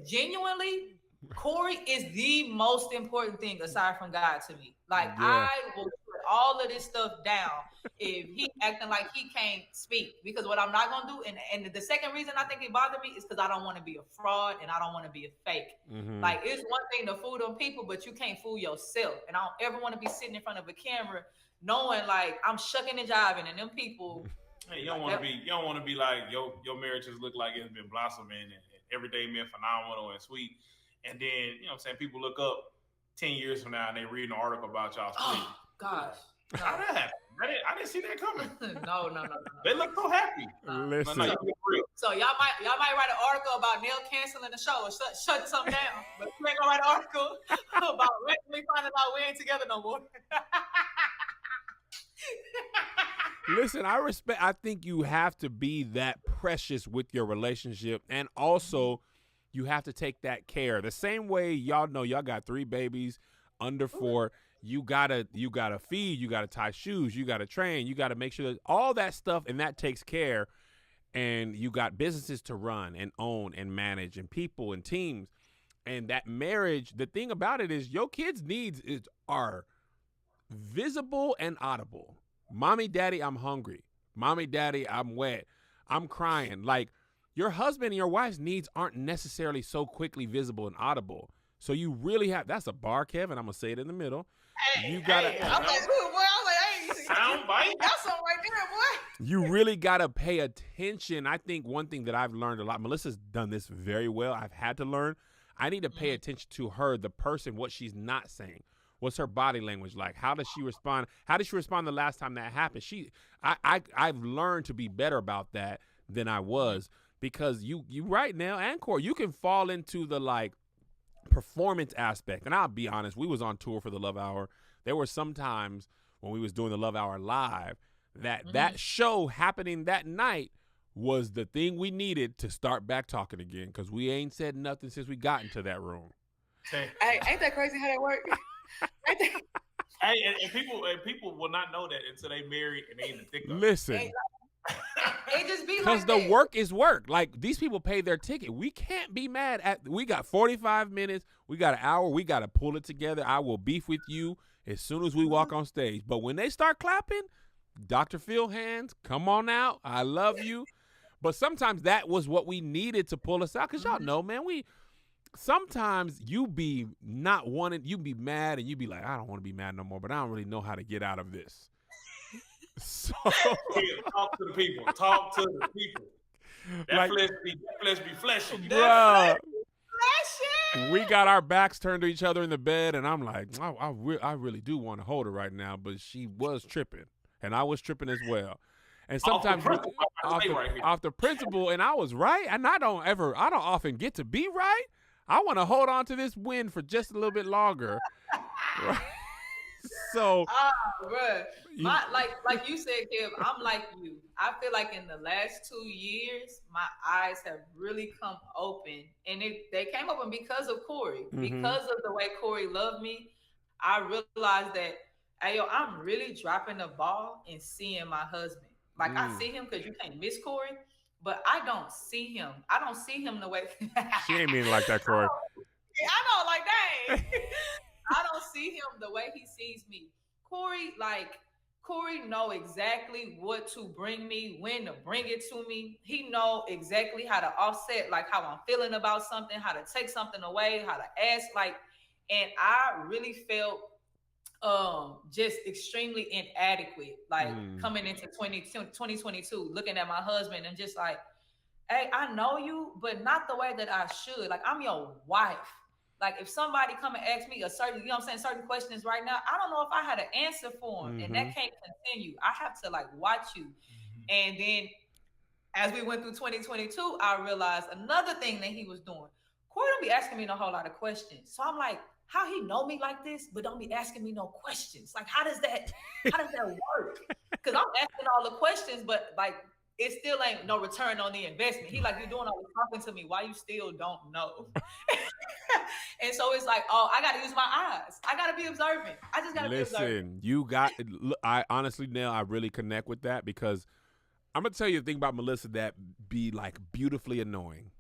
genuinely, Cory is the most important thing aside from God to me. Like, Yeah. I will put all of this stuff down if he acting like he can't speak. Because what I'm not gonna do, and the second reason I think it bothered me is because I don't want to be a fraud and I don't want to be a fake. Mm-hmm. Like, it's one thing to fool them people, but you can't fool yourself. And I don't ever want to be sitting in front of a camera knowing like I'm shucking and jiving and them people. Hey, you don't want to be like your marriage just look like it's been blossoming and every day been phenomenal and sweet. And then, you know what I'm saying, people look up 10 years from now and they read an article about y'all split. Oh gosh. No. How that happened? I didn't see that coming. No. They look so happy. Listen. No, so y'all might write an article about Nell canceling the show or shut something down. But you ain't gonna write an article about randomly finding out we ain't together no more. Listen, I think you have to be that precious with your relationship, and also you have to take that care. The same way y'all know y'all got 3 babies under 4. You gotta feed, you gotta tie shoes, you gotta train, you gotta make sure that all that stuff, and that takes care. And you got businesses to run and own and manage and people and teams. And that marriage, the thing about it is your kids' needs are visible and audible. Mommy, daddy, I'm hungry. Mommy, daddy, I'm wet. I'm crying. Like, your husband and your wife's needs aren't necessarily so quickly visible and audible. So you really have, that's a bar, Kevin. I'm going to say it in the middle. You got to. I'm like, ooh, boy, I'm like, hey, sound bite. got something right there, boy. You really got to pay attention. I think one thing that I've learned a lot, Melissa's done this very well. I've had to learn. I need to pay attention to her, the person, what she's not saying. What's her body language like? How does she respond? How did she respond the last time that happened? I've learned to be better about that than I was, because you right now, and Cory, you can fall into the like performance aspect. And I'll be honest, we was on tour for the Love Hour. There were some times when we was doing the Love Hour live that show happening that night was the thing we needed to start back talking again, because we ain't said nothing since we got into that room. Hey, ain't that crazy how that works? Hey, and people will not know that until they married and they in the thick of it. Listen, it just be because like the that. work is work. Like, these people pay their ticket. We can't be mad at. We got 45 minutes. We got an hour. We got to pull it together. I will beef with you as soon as we walk on stage. But when they start clapping, Dr. Phil hands, come on out. I love you. But sometimes that was what we needed to pull us out, because y'all know, man, sometimes you be not wanting, you be mad and you be like, I don't want to be mad no more, but I don't really know how to get out of this. So talk to the people. Talk to the people. That flesh be fleshy. Bruh, we got our backs turned to each other in the bed, and I'm like, I really do want to hold her right now, but she was tripping, and I was tripping as well. And sometimes off the principle, and I was right, and I don't often get to be right. I want to hold on to this win for just a little bit longer. Right? So, bruh. Like you said, Kev, I'm like you. I feel like in the last 2 years, my eyes have really come open, and they came open because of Cory. Because of the way Cory loved me, I realized that, hey, yo, I'm really dropping the ball and seeing my husband. Like, I see him because you can't miss Cory, but I don't see him. I don't see him the way. She ain't mean like that, Cory. I know, like, dang. I don't see him the way he sees me. Cory know exactly what to bring me, when to bring it to me. He know exactly how to offset, like, how I'm feeling about something, how to take something away, how to ask, like, and I really felt just extremely inadequate. Like coming into 2022, looking at my husband and just like, hey, I know you, but not the way that I should. Like, I'm your wife. Like, if somebody come and ask me a certain, you know what I'm saying, certain questions right now, I don't know if I had an answer for them. And that can't continue. I have to like watch you. And then as we went through 2022, I realized another thing that he was doing. Cory don't be asking me no whole lot of questions. So I'm like, how he know me like this, but don't be asking me no questions? Like, how does that work? Because I'm asking all the questions, but like, it still ain't no return on the investment. He like, you're doing all this talking to me. Why you still don't know? And so it's like, oh, I got to use my eyes. I got to be observant. I just got to be observant. Listen, I honestly, Nell, I really connect with that because I'm going to tell you the thing about Melissa that be like beautifully annoying.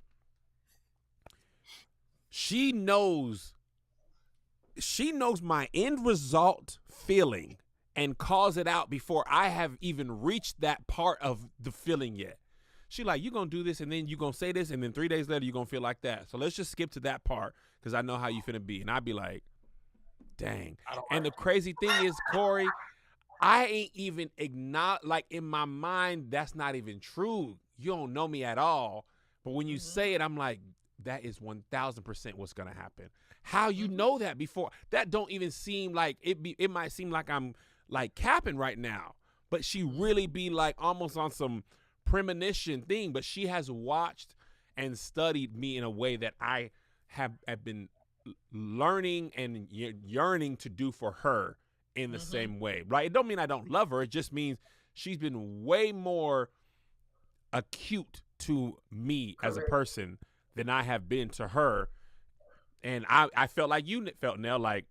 She knows my end result feeling and calls it out before I have even reached that part of the feeling yet. She like, you going to do this and then you going to say this and then 3 days later you're going to feel like that. So let's just skip to that part because I know how you finna be. And I'd be like, dang. And the crazy thing is, Cory, I ain't even acknowledge, like in my mind, that's not even true. You don't know me at all. But when you say it, I'm like, that is 1,000% what's going to happen. How you know that before? That don't even seem like it might seem like I'm like capping right now, but she really be like almost on some premonition thing, but she has watched and studied me in a way that I have been learning and yearning to do for her in the same way. Right? It don't mean I don't love her. It just means she's been way more acute to me as a person than I have been to her. And I felt like you felt, Nell, like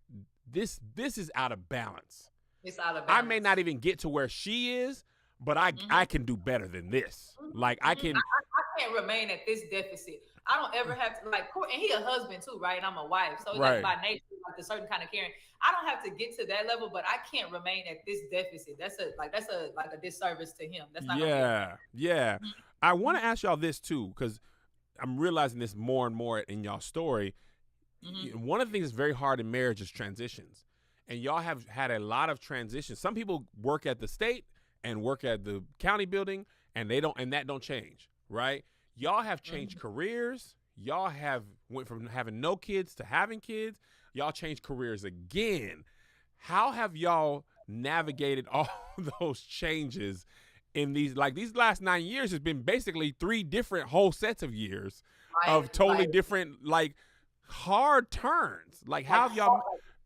this is out of balance. It's out of balance. I may not even get to where she is, but I can do better than this. Like I can. I can't remain at this deficit. I don't ever have to like, and he a husband too, right? And I'm a wife, so it's like by nature, like a certain kind of caring. I don't have to get to that level, but I can't remain at this deficit. That's a disservice to him. That's not. Yeah. I want to ask y'all this too, because I'm realizing this more and more in y'all story. One of the things that's very hard in marriage is transitions. And y'all have had a lot of transitions. Some people work at the state and work at the county building, and that don't change, right? Y'all have changed careers. Y'all have went from having no kids to having kids. Y'all changed careers again. How have y'all navigated all those changes in these last 9 years? Has been basically 3 different whole sets of years of totally different, like, hard turns. Like, how have y'all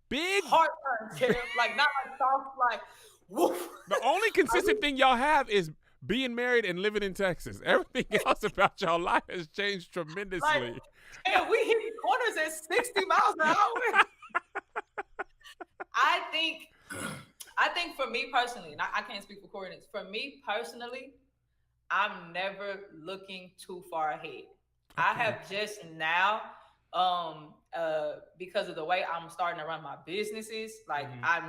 big hard turns, like not like soft, like woof. The only consistent thing y'all have is being married and living in Texas. Everything else about y'all life has changed tremendously. Like, and we hit corners at 60 miles an hour. I think for me personally, and I can't speak for Cory, for me personally, I'm never looking too far ahead. Okay. I have just now, because of the way I'm starting to run my businesses, like I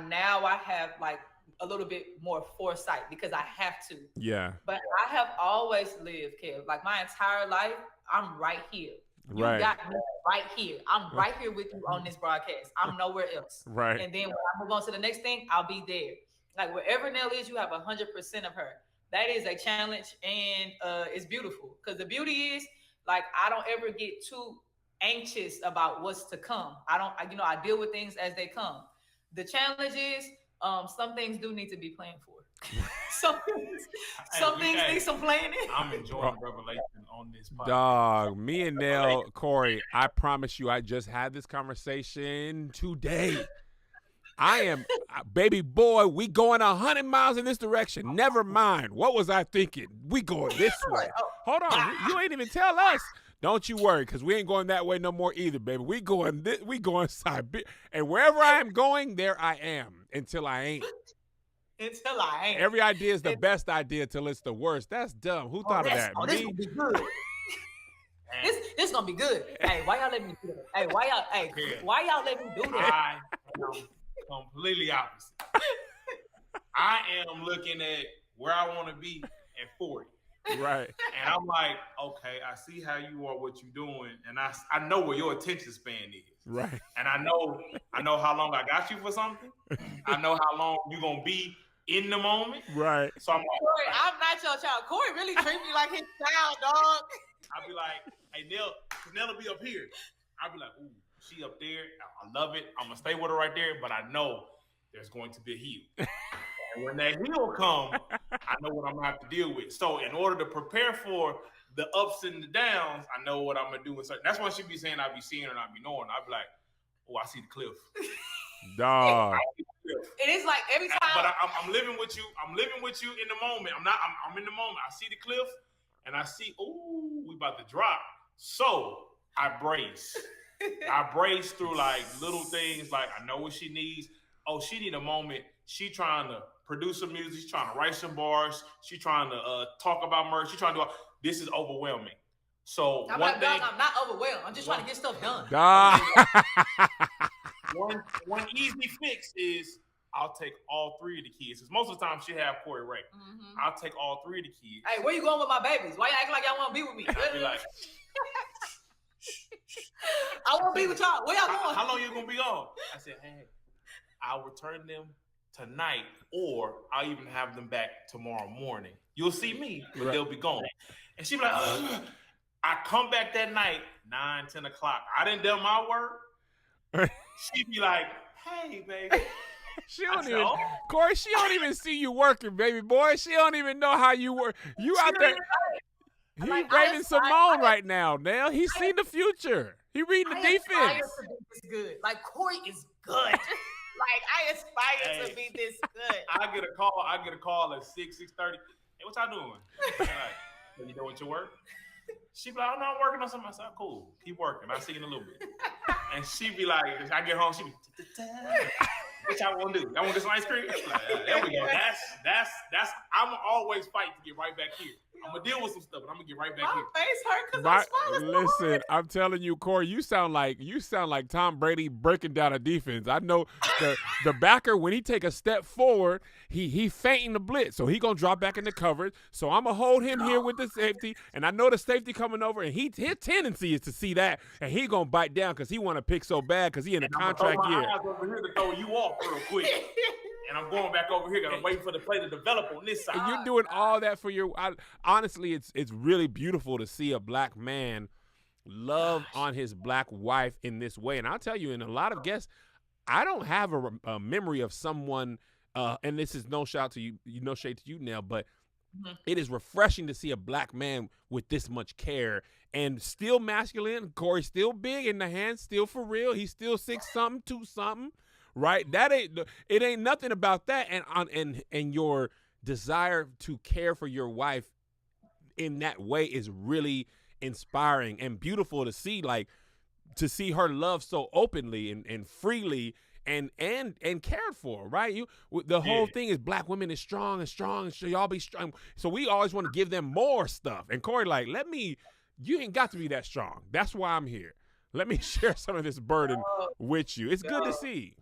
have like a little bit more foresight because I have to. Yeah. But I have always lived, Kev, like my entire life, I'm right here. You got me right here. I'm right here with you on this broadcast. I'm nowhere else. Right. And then when I move on to the next thing, I'll be there. Like wherever Nell is, you have 100% of her. That is a challenge, and it's beautiful because the beauty is, like, I don't ever get too anxious about what's to come. I deal with things as they come. The challenge is, some things do need to be planned for. some things need some planning. I'm enjoying revelation on this podcast. Dog, me and Nell, Cory, I promise you, I just had this conversation today. I am, baby boy, we going 100 miles in this direction. Never mind. What was I thinking? We going this way. Hold on. You ain't even tell us. Don't you worry, because we ain't going that way no more either, baby. We going Siberia. And wherever I am going, there I am until I ain't. Until I ain't. Every idea is the best idea till it's the worst. That's dumb. Who thought of that? This gonna be good. This gonna be good. Hey, why y'all let me do that? Hey, why y'all let me do that? I am completely opposite. I am looking at where I want to be at 40. Right. And I'm like, okay, I see how you are, what you're doing, and I know where your attention span is. Right. And I know how long I got you for something. I know how long you're gonna be in the moment. Right. So I'm like, Cory, I'm not your child. Cory really treat me like his child, dog. I'll be like, hey, Nell will be up here. I'll be like, ooh, she up there. I love it. I'm gonna stay with her right there, but I know there's going to be a heel. And when that heel come, I know what I'm gonna have to deal with. So in order to prepare for the ups and the downs, I know what I'm gonna do. That's why she be saying I be seeing her and I be knowing. I be like, oh, I see the cliff. Dog. It is like every time. But I'm living with you. I'm living with you in the moment. I'm in the moment. I see the cliff and I see, ooh, we about to drop. So I brace. I brace through like little things. Like I know what she needs. Oh, she need a moment. She trying to produce some music. She's trying to write some bars. She trying to talk about merch. She trying to do. This is overwhelming. So I'm one thing. I'm not overwhelmed. I'm just trying to get stuff done. Dog. One easy fix is I'll take all three of the kids. Because most of the time she have Cory Ray. Mm-hmm. I'll take all three of the kids. Hey, where you going with my babies? Why you acting like y'all want to be with me? I'll be like, I want to be with y'all. Where y'all going? how long you gonna be gone? I said, hey, I'll return them tonight, or I'll even have them back tomorrow morning. You'll see me, but they'll be gone. And she be like, ugh. I come back that night, 9, 10 o'clock. I didn't do my work. She'd be like, hey, baby. She don't even, Cory, she don't even see you working, baby boy. She don't even know how you work. You out there. He's like, Raven Simone right now, Nell. He's seen the future. He reading the defense. I aspire to be this good. Like, Cory is good. Like, I aspire to be this good. I get a call at 6:30. Hey, what y'all doing? Like, you doing your work? She be like, oh, no, I'm working on something. I said, cool. Keep working. I'll see you in a little bit. And she be like, I get home, she be, what y'all want to do? Y'all want this ice cream? Like, there we go. That's. I'm always fight to get right back here. I'm gonna deal with some stuff, but I'm gonna get right back here. My face hurt because I'm smiling. Listen, I'm telling you, Cory, you sound like Tom Brady breaking down a defense. I know the backer, when he take a step forward, he fainting the blitz, so he gonna drop back in the coverage. So I'm gonna hold him here with the safety, and I know the safety coming over, and his tendency is to see that, and he gonna bite down because he want to pick so bad because he in a contract year. I'm over here to throw you off real quick. And I'm going back over here, gonna wait for the play to develop on this side. And you're doing all that for your. Honestly, it's really beautiful to see a black man love on his black wife in this way. And I'll tell you, in a lot of guests, I don't have a memory of someone. And this is no shout to you, no shade to you, Nell, but it is refreshing to see a black man with this much care and still masculine. Cory's still big in the hands, still for real. He's still 6'something", 2-something. Right, it ain't nothing about that, and your desire to care for your wife in that way is really inspiring and beautiful to see. Like to see her love so openly and freely and cared for. Right, the whole thing is black women is strong and so y'all be strong. So we always want to give them more stuff. And Cory, like, you ain't got to be that strong. That's why I'm here. Let me share some of this burden with you. It's good to see.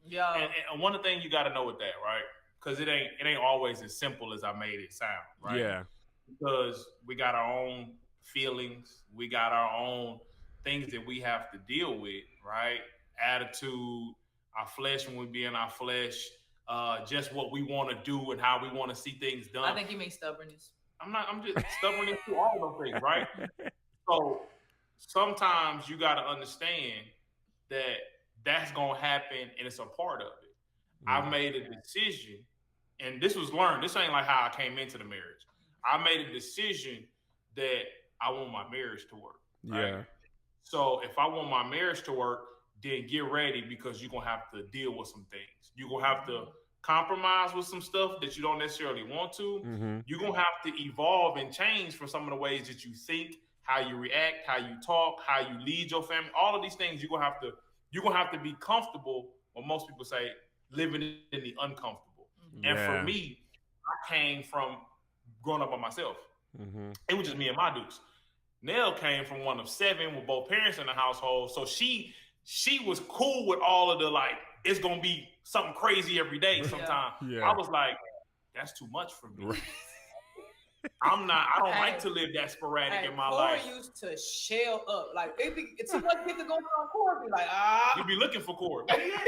Yeah. And one of the things you got to know with that, right? Because it ain't always as simple as I made it sound, right? Yeah. Because we got our own feelings, we got our own things that we have to deal with, right? Attitude, our flesh when we be in our flesh, just what we want to do and how we want to see things done. I think you mean stubbornness. I'm just stubbornness to all those things, right? So sometimes you got to understand that that's going to happen, and it's a part of it. I've made a decision, and this was learned. This ain't like how I came into the marriage. I made a decision that I want my marriage to work. Right? Yeah. So if I want my marriage to work, then get ready because you're going to have to deal with some things. You're going to have to compromise with some stuff that you don't necessarily want to. Mm-hmm. You're going to have to evolve and change from some of the ways that you think, how you react, how you talk, how you lead your family. All of these things you're gonna have to be comfortable, or most people say, living in the uncomfortable. Yeah. And for me, I came from growing up by myself. Mm-hmm. It was just me and my dudes. Nell came from one of 7 with both parents in the household. So she was cool with all of the, like, it's gonna be something crazy every day sometime. Yeah. I was like, that's too much for me. Right. I'm not. I don't like Hey, to live that sporadic in my Cory life. used to shell up. Like, it's too much get to go on Cory. Be like, You be looking for Cory. Where he at?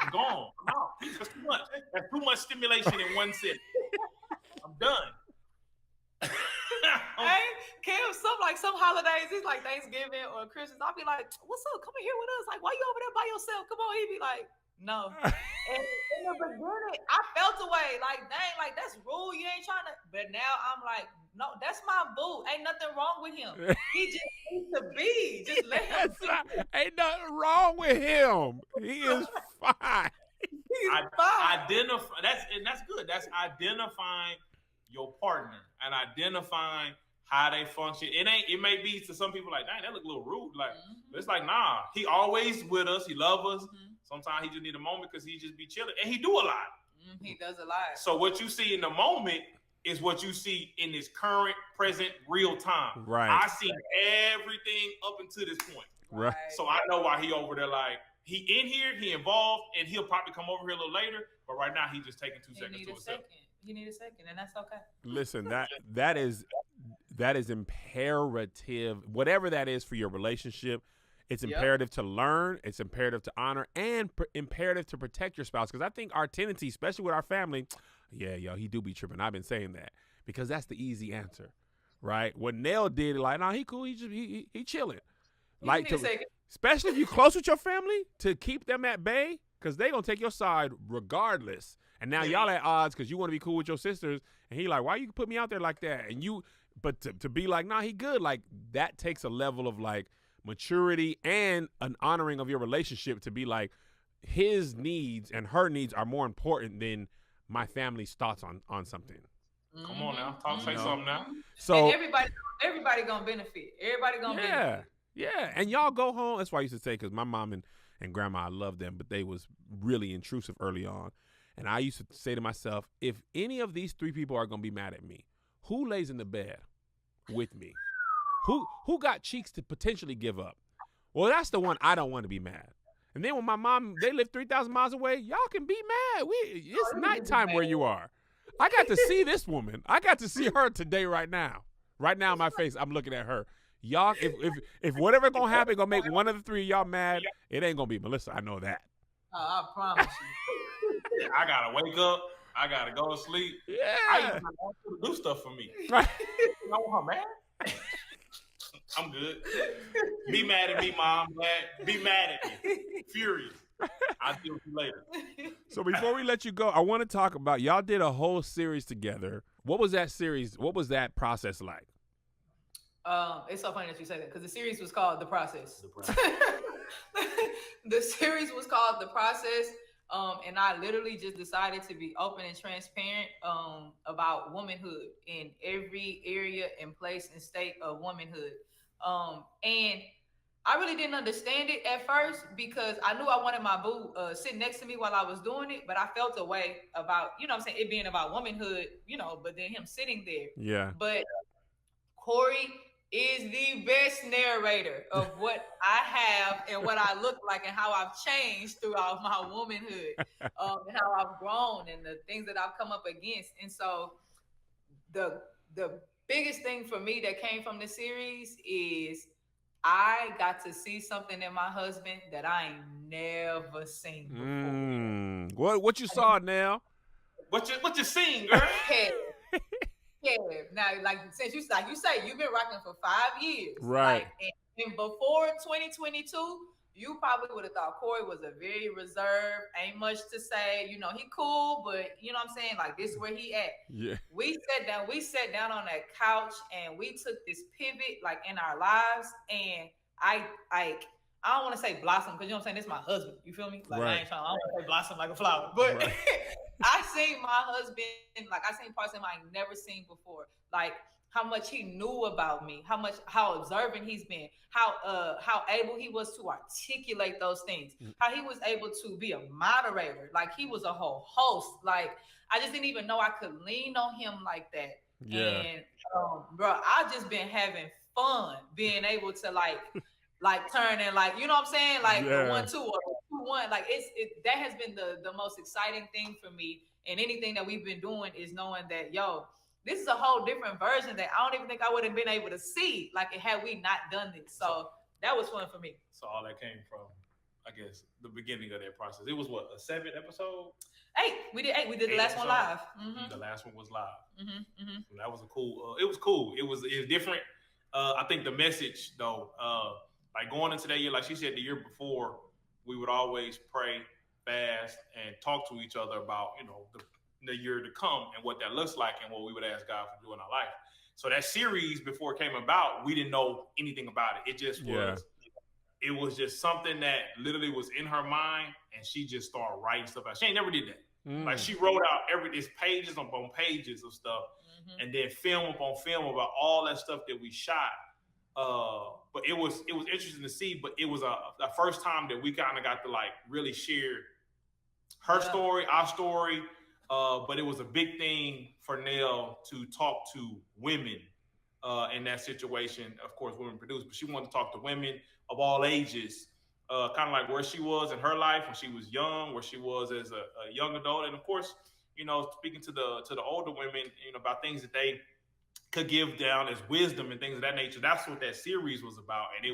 I'm gone. I'm out. That's too much. That's too much stimulation in one sit. I'm done. Hey, Cam, some holidays, it's like Thanksgiving or Christmas. I'll be like, what's up? Come here with us. Like, why you over there by yourself? Come on. He'd be like, no. And in the beginning, I felt away. Like, dang, like that's rude. You ain't trying to. But now I'm like, no, that's my boo. Ain't nothing wrong with him. He just needs to be. Just let him be. Ain't nothing wrong with him. He is fine. He's fine. Identify. That's good. That's identifying your partner and identifying how they function. It may be to some people like, dang, that look a little rude. Like, it's like, nah, he always with us. He love us. Sometimes he just need a moment because he just be chilling. And he do a lot. He does a lot. So what you see in the moment is what you see in this current, present, real time. Right. I see everything up until this point. Right. So I know why he over there like, he in here, he involved, and he'll probably come over here a little later. But right now, he's just taking 2 seconds to himself. You need a second, and that's okay. Listen, that is imperative. Whatever that is for your relationship, it's imperative to learn. It's imperative to honor, and imperative to protect your spouse. Because I think our tendency, especially with our family, he do be tripping. I've been saying that because that's the easy answer, right? What Nell did, like, no, he cool. He chilling. Like, especially if you close with your family, to keep them at bay, because they gonna take your side regardless. And now y'all at odds because you want to be cool with your sisters, and he like, why you put me out there like that? And but to be like, nah, he good. Like, that takes a level of like maturity and an honoring of your relationship to be like, his needs and her needs are more important than my family's thoughts on something. Come on now, say something now. So and everybody gonna benefit. Everybody gonna benefit. Yeah, and y'all go home. That's why I used to say, because my mom and grandma, I love them, but they was really intrusive early on. And I used to say to myself, if any of these 3 people are going to be mad at me, who lays in the bed with me? Who got cheeks to potentially give up? Well, that's the one I don't want to be mad. And then when my mom, they live 3,000 miles away, y'all can be mad. It's nighttime where you are. I got to see this woman. I got to see her today right now. Right now in my face, I'm looking at her. Y'all, if whatever gonna happen, gonna make one of the 3 of y'all mad, it ain't gonna be Melissa. I know that. I promise you. I gotta wake up. I gotta go to sleep. Yeah. I even want her to do stuff for me. Right. You know her, man. I'm good. Be mad at me, Mom. Glad. Be mad at me. Furious. I'll deal with you later. So before we let you go, I want to talk about, y'all did a whole series together. What was that series? What was that process like? It's so funny that you say that because the series was called The Process. The series was called The Process. And I literally just decided to be open and transparent about womanhood in every area and place and state of womanhood. And I really didn't understand it at first because I knew I wanted my boo sitting next to me while I was doing it, but I felt a way about, it being about womanhood, but then him sitting there. Yeah. But Cory is the best narrator of what I have and what I look like and how I've changed throughout my womanhood, and how I've grown and the things that I've come up against. And so the biggest thing for me that came from the series is I got to see something in my husband that I ain't never seen before. What you saw, Nell? What you seen, girl? Yeah. Now, since you say you've been rocking for 5 years, right? And before 2022, you probably would have thought Cory was a very reserved, ain't much to say. He cool, but you know what I'm saying? Like, this is where he at. Yeah. We sat down on that couch and we took this pivot in our lives. And I don't want to say blossom because you know what I'm saying? This is my husband. You feel me? Right. I don't want to say blossom like a flower. But right. I seen my husband, I seen parts of him I never seen before. Like how much he knew about me, how observant he's been, how able he was to articulate those things, how he was able to be a moderator, like he was a whole host. Like I just didn't even know I could lean on him like that. Yeah. And bro, I just been having fun being able to turn and you know what I'm saying? The 1-2 or 2-1. That has been the most exciting thing for me. And anything that we've been doing is knowing that, this is a whole different version that I don't even think I would have been able to see, like, had we not done this. So that was fun for me. So all that came from, I guess, the beginning of that process. It was what, a 7 episode? 8. We did 8. We did the last one live. Mm-hmm. The last one was live. Mm-hmm. So that was a cool. It was cool. It was different. I think the message though, like going into that year, like she said, the year before, we would always pray, fast, and talk to each other about the year to come and what that looks like and what we would ask God to do in our life. So that series, before it came about, we didn't know anything about it. It just was. It was just something that literally was in her mind, and she just started writing stuff out. She ain't never did that. Like, she wrote out these pages upon pages of stuff, and then film upon film about all that stuff that we shot. But it was interesting to see. But it was the first time that we kind of got to like really share her story, our story. But it was a big thing for Nell to talk to women in that situation. Of course, women produce, but she wanted to talk to women of all ages, kind of like where she was in her life when she was young, where she was as a young adult, and of course, speaking to the older women, about things that they could give down as wisdom and things of that nature. That's what that series was about, and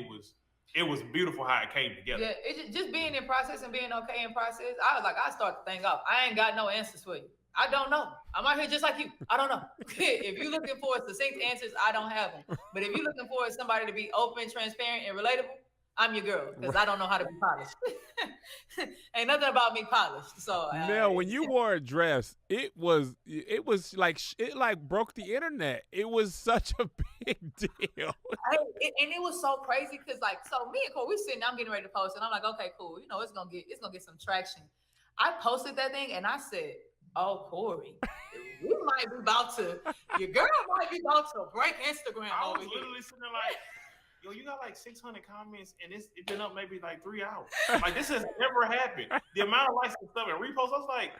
it was beautiful how it came together. Yeah, it just being in process and being okay in process. I was like, I start to think up. I ain't got no answers for you. I don't know. I'm out here just like you. I don't know. If you're looking for succinct answers, I don't have them. But if you're looking for somebody to be open, transparent, and relatable, I'm your girl, because I don't know how to be polished. Ain't nothing about me polished. So Nell, when you wore a dress, it was like it like broke the internet. It was such a big deal. And it was so crazy because so me and Cory, we sitting, I'm getting ready to post, and I'm like, okay, cool. It's gonna get some traction. I posted that thing and I said, oh, Cory, we might be about to, your girl might be about to break Instagram. I was over literally here. sitting there like, yo, you got like 600 comments, and it's been up maybe like 3 hours. Like, this has never happened. The amount of likes and stuff and reposts, I was like,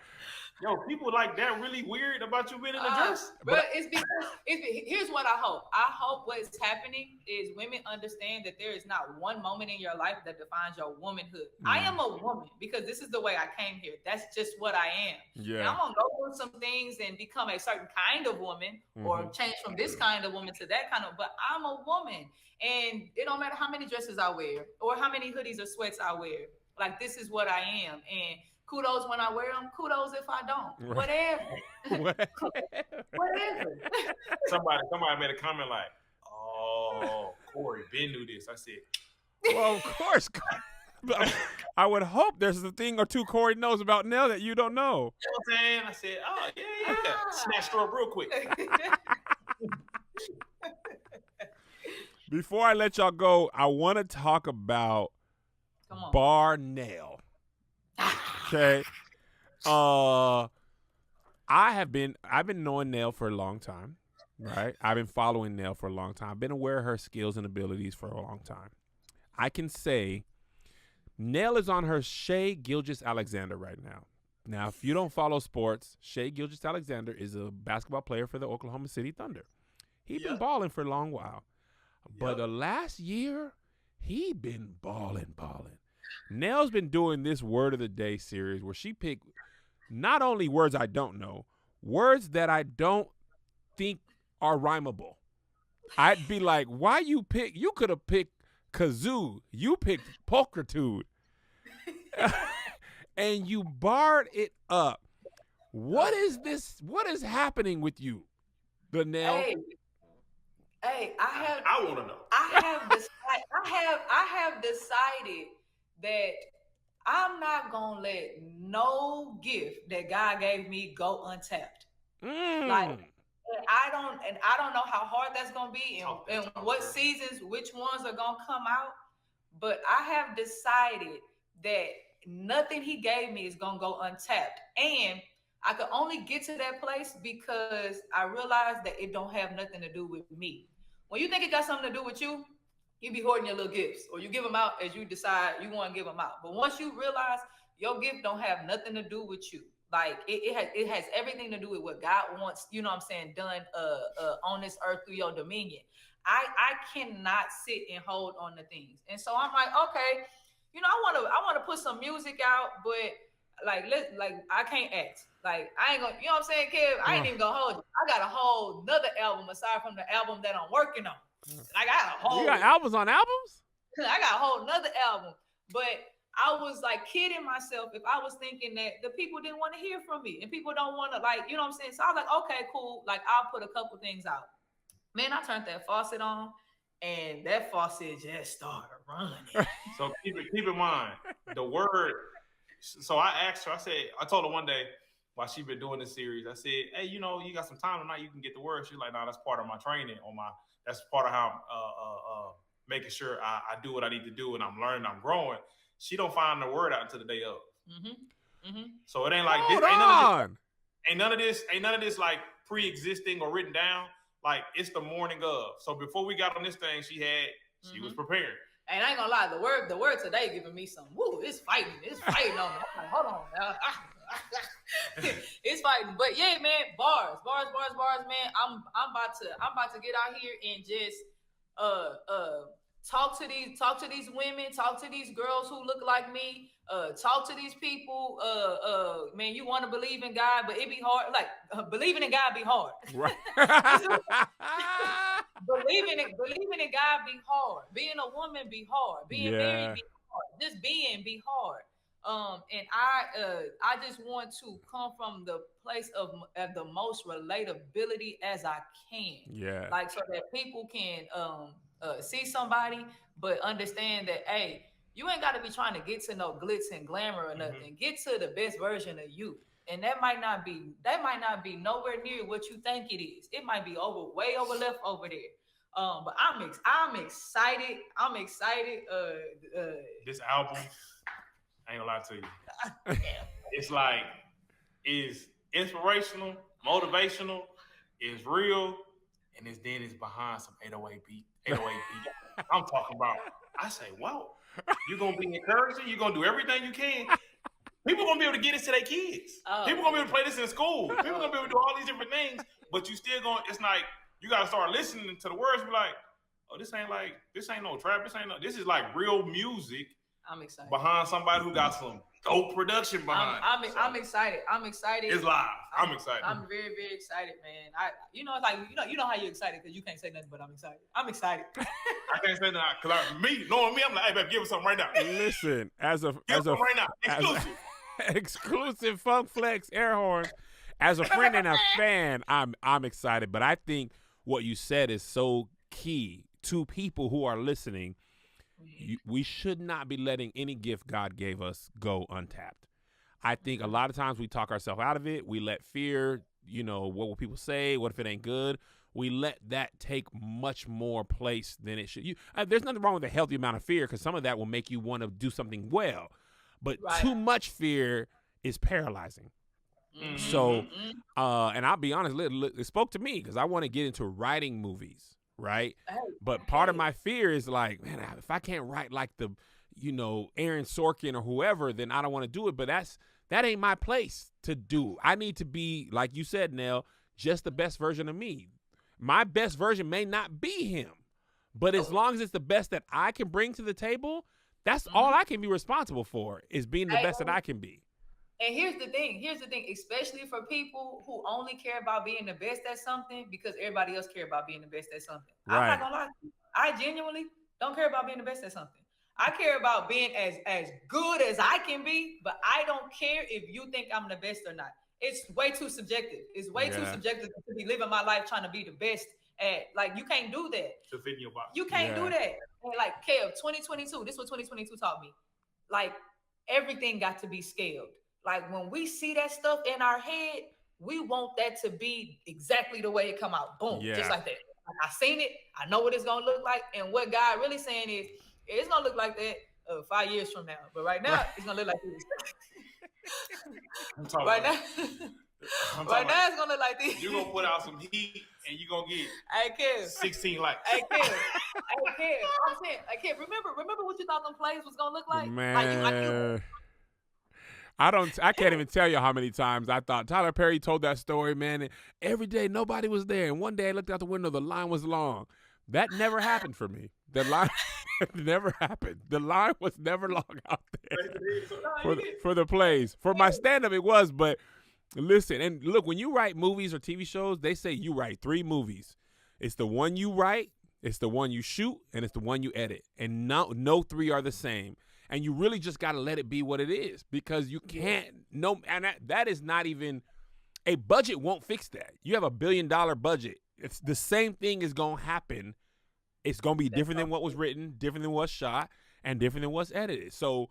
yo, people like that really weird about you being in a dress. But it's because here's what I hope. I hope what's happening is women understand that there is not one moment in your life that defines your womanhood. I am a woman because this is the way I came here. That's just what I am. Yeah. And I'm gonna go through some things and become a certain kind of woman, or change from this kind of woman to that kind of. But I'm a woman, and it don't matter how many dresses I wear or how many hoodies or sweats I wear. Like, this is what I am, and kudos when I wear them. Kudos if I don't. Whatever. Whatever. Somebody made a comment like, "Oh, Cory Ben knew this." I said, "Well, of course." I would hope there's a thing or two Cory knows about Nell that you don't know. You know what I'm saying? I said, "Oh yeah." Snatched her up real quick. Before I let y'all go, I want to talk about Bar Nell. Okay. I've been knowing Nell for a long time, right? I've been following Nell for a long time. I've been aware of her skills and abilities for a long time. I can say Nell is on her Shai Gilgeous-Alexander right now. Now, if you don't follow sports, Shai Gilgeous-Alexander is a basketball player for the Oklahoma City Thunder. He's been balling for a long while. But the last year, he been balling. Nell's been doing this Word of the Day series where she picked not only words I don't know, words that I don't think are rhymable. I'd be like, why you could have picked kazoo. You picked pulchritude. And you barred it up. What is this? What is happening with you, the Nell? Hey, I want to know. I have decided that I'm not gonna let no gift that God gave me go untapped. Like, I don't know how hard that's gonna be and what seasons, which ones are gonna come out. But I have decided that nothing He gave me is gonna go untapped, and I could only get to that place because I realized that it don't have nothing to do with me. When you think it got something to do with you, you be hoarding your little gifts, or you give them out as you decide you want to give them out. But once you realize your gift don't have nothing to do with you, like it has everything to do with what God wants, you know what I'm saying, done on this earth through your dominion. I cannot sit and hold on to things. And so I'm like, okay, I want to put some music out, but I can't act. Like I ain't gonna, you know what I'm saying, Kev? I ain't even gonna hold you. I got a whole nother album aside from the album that I'm working on. I got a whole. You got albums on albums? I got a whole nother album, but I was like kidding myself if I was thinking that the people didn't want to hear from me and people don't want to, like, you know what I'm saying? So I was like, okay, cool. Like I'll put a couple things out. Man, I turned that faucet on and that faucet just started running. So keep in mind the word. So I asked her, I told her one day while she been doing this series, I said, hey, you got some time tonight, you can get the word. She's like, no, that's part of my training that's part of how I'm making sure I do what I need to do and I'm learning, I'm growing. She don't find the word out until the day of. So it ain't like this. Ain't none of this like pre-existing or written down. Like it's the morning of. So before we got on this thing, she was prepared. And I ain't gonna lie, the word today giving me some it's fighting on me. I'm like, hold on now. It's fighting. But yeah, man, bars, man. I'm about to get out here and just talk to these women, talk to these girls who look like me, talk to these people. Man, you want to believe in God, but it be hard. Like believing in God be hard. Right. believing in God be hard. Being a woman be hard. Being married be hard. Just being be hard. And I just want to come from the place of the most relatability as I can. Yeah. Like so that people can see somebody, but understand that, hey, you ain't got to be trying to get to no glitz and glamour or nothing. Get to the best version of you. And that might not be nowhere near what you think it is. It might be way over left over there. But I'm excited. I'm excited. This album, I ain't gonna lie to you. It's like, it's inspirational, motivational, it's real, and it's behind some 808 beat. I'm talking about, I say, whoa, you're going to be encouraging. You're going to do everything you can. People going to be able to get this to their kids. People going to be able to play this in school. People going to be able to do all these different things, but you still going, it's like, you got to start listening to the words, be like, oh, this ain't no trap. This is like real music. I'm excited. Behind somebody who got some dope production behind. I'm excited. It's live. I'm excited. I'm very, very excited, man. You know how you're excited because you can't say nothing, but I'm excited. I'm excited. I can't say nothing because knowing me, I'm like, hey, babe, give us something right now. Listen, right now, exclusive, exclusive Funk Flex air horns. As a friend and a fan, I'm excited. But I think what you said is so key to people who are listening. We should not be letting any gift God gave us go untapped. I think a lot of times we talk ourselves out of it. We let fear, what will people say? What if it ain't good? We let that take much more place than it should. There's nothing wrong with a healthy amount of fear because some of that will make you want to do something well. But too much fear is paralyzing. Mm-hmm. So, and I'll be honest, it spoke to me because I want to get into writing movies. Right. But part of my fear is like, man, if I can't write like the, Aaron Sorkin or whoever, then I don't want to do it. But that ain't my place to do. I need to be, like you said, Nell, just the best version of me. My best version may not be him, but as long as it's the best that I can bring to the table, that's all I can be responsible for is being the best that I can be. And here's the thing, especially for people who only care about being the best at something because everybody else care about being the best at something. Right. I'm not gonna lie to you. I genuinely don't care about being the best at something. I care about being as good as I can be, but I don't care if you think I'm the best or not. It's way too subjective. It's way too subjective to be living my life trying to be the best at. Like, you can't do that. To fit in your box. You can't do that. And like, Kev, 2022, this is what 2022 taught me. Like, everything got to be scaled. Like when we see that stuff in our head, we want that to be exactly the way it come out. Boom, just like that. Like, I seen it. I know what it's gonna look like. And what God really saying is, it's gonna look like that 5 years from now. But right now, it's gonna look like this. Right now, it's gonna look like this. You're gonna put out some heat, and you're gonna get 16 likes. Hey, Kev. I'm saying, Kev, remember what you thought them plays was gonna look like? Man. I can't even tell you how many times I thought Tyler Perry told that story, man. And every day nobody was there. And one day I looked out the window, the line was long. That never happened for me. The line never happened. The line was never long out there for the plays. For my stand-up, it was, but listen, and look, when you write movies or TV shows, they say you write 3 movies. It's the one you write, it's the one you shoot, and it's the one you edit. And no 3 are the same. And you really just got to let it be what it is, because you can't, and that is not even, a budget won't fix that. You have $1 billion budget. It's the same thing is going to happen. It's going to be different than what was written, different than what's shot, and different than what's edited. So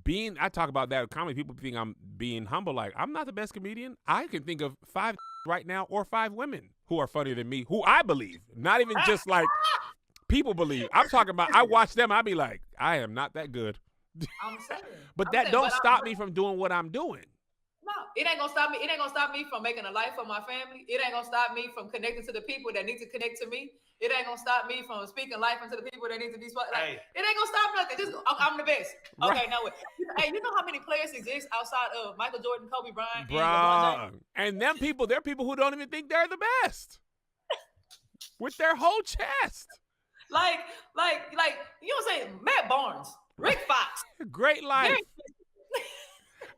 I talk about that with comedy. People think I'm being humble. Like, I'm not the best comedian. I can think of 5 right now, or 5 women who are funnier than me, who I believe. Not even just like people believe. I'm talking about, I watch them, I be like, I am not that good. I'm saying. But that don't stop me from doing what I'm doing. No, it ain't gonna stop me. It ain't gonna stop me from making a life for my family. It ain't gonna stop me from connecting to the people that need to connect to me. It ain't gonna stop me from speaking life into the people that need to be like. Hey. It ain't gonna stop nothing. Just I'm the best. Okay, right. Now wait. Hey, you know how many players exist outside of Michael Jordan, Kobe Bryant, and LeBron James? And them people, they're people who don't even think they're the best. With their whole chest. Like, you know what I'm saying? Matt Barnes, Rick Fox. Great life.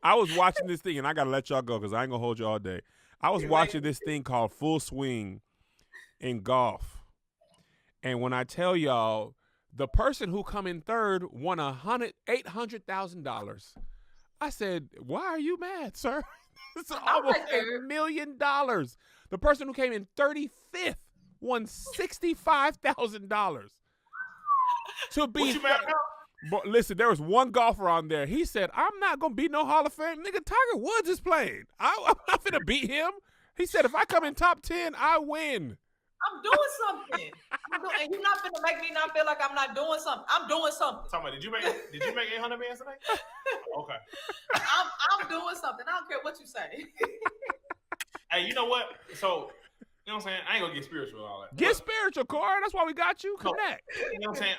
I was watching this thing, and I got to let y'all go because I ain't going to hold you all day. I was watching this thing called Full Swing in golf. And when I tell y'all, the person who come in third won $800,000. I said, why are you mad, sir? It's almost $1 million. The person who came in 35th won $65,000. To be... What you mad about? But listen, there was one golfer on there. He said, I'm not going to beat no Hall of Fame. Nigga, Tiger Woods is playing. I'm not going to beat him. He said, if I come in top 10, I win. I'm doing something. And you're not going to make me not feel like I'm not doing something. I'm doing something. Tell me, did you make 800 bands today? Okay. I'm doing something. I don't care what you say. Hey, you know what? So, you know what I'm saying? I ain't going to get spiritual and all that. Get spiritual, Cory. That's why we got you. Connect. You know what I'm saying?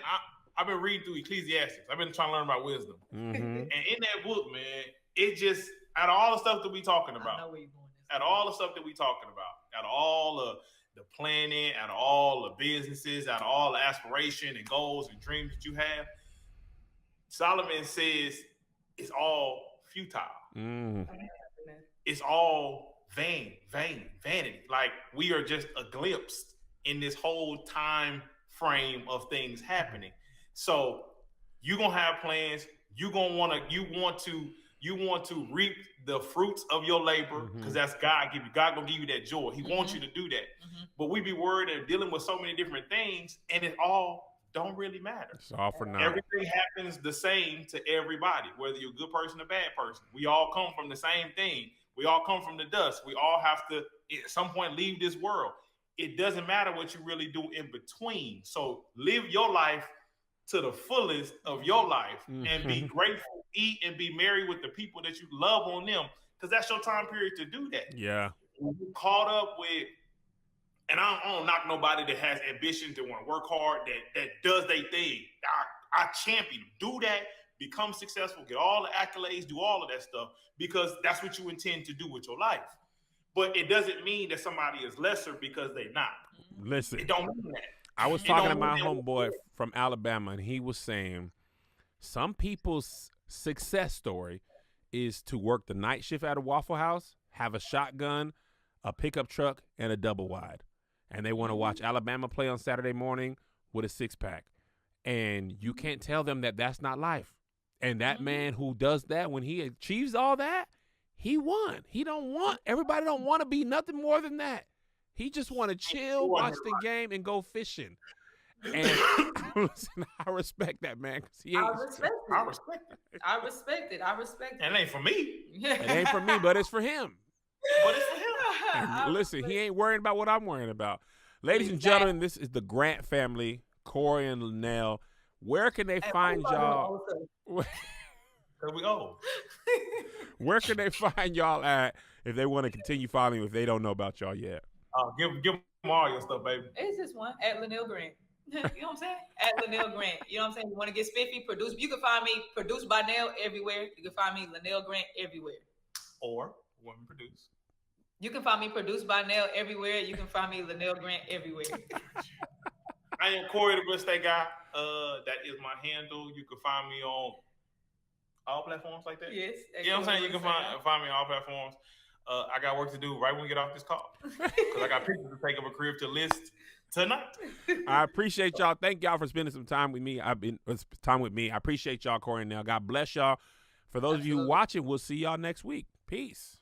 I've been reading through Ecclesiastes. I've been trying to learn about wisdom. Mm-hmm. And in that book, man, it just, out of all the stuff that we talking about, out of all the stuff that we talking about, out of all the planning, out of all the businesses, out of all the aspiration and goals and dreams that you have, Solomon says it's all futile. Mm. It's all vanity. Like, we are just a glimpse in this whole time frame of things happening. So you're gonna have plans. You want to reap the fruits of your labor, because that's God give you. God gonna give you that joy. He wants you to do that. Mm-hmm. But we be worried and dealing with so many different things, and it all don't really matter. It's all for now. Everything happens the same to everybody, whether you're a good person or a bad person. We all come from the same thing. We all come from the dust. We all have to at some point leave this world. It doesn't matter what you really do in between. So live your life to the fullest of your life and be grateful, eat and be merry with the people that you love on them, because that's your time period to do that. Yeah. When you caught up with, and I don't knock nobody that has ambition to want to work hard, that does their thing. I champion them. Do that, become successful, get all the accolades, do all of that stuff, because that's what you intend to do with your life. But it doesn't mean that somebody is lesser because they're not. Listen. It don't mean that. I was talking to my homeboy from Alabama, and he was saying some people's success story is to work the night shift at a Waffle House, have a shotgun, a pickup truck, and a double wide. And they want to watch Alabama play on Saturday morning with a 6-pack. And you can't tell them that that's not life. And that man who does that, when he achieves all that, he won. Everybody don't want to be nothing more than that. He just want to chill, watch the game, and go fishing. And listen, I respect that, man. I respect it. And it ain't for me. It ain't for me, but it's for him. But it's for him. And listen, he ain't worrying about what I'm worrying about. Ladies and gentlemen, this is the Grant family, Cory and Nell. Where can they find y'all? Here we go. Where can they find y'all at if they want to continue following you if they don't know about y'all yet? Give them all your stuff, baby. It's just one at Linnell Grant. You know what I'm saying? At Linnell Grant. You know what I'm saying? You want to get spiffy, you can find me produced by Nell everywhere. You can find me Linnell Grant everywhere. Or women produce. You can find me produced by Nell everywhere. You can find me Linnell Grant everywhere. I am Cory, the real estate guy. That is my handle. You can find me on all platforms like that. Yes. You know what I'm saying? You can find me on all platforms. I got work to do right when we get off this call because I got pictures to take up a crib to list tonight. I appreciate y'all. Thank y'all for spending some time with me. I appreciate y'all, Cory and Nell. God bless y'all. For those of you watching, we'll see y'all next week. Peace.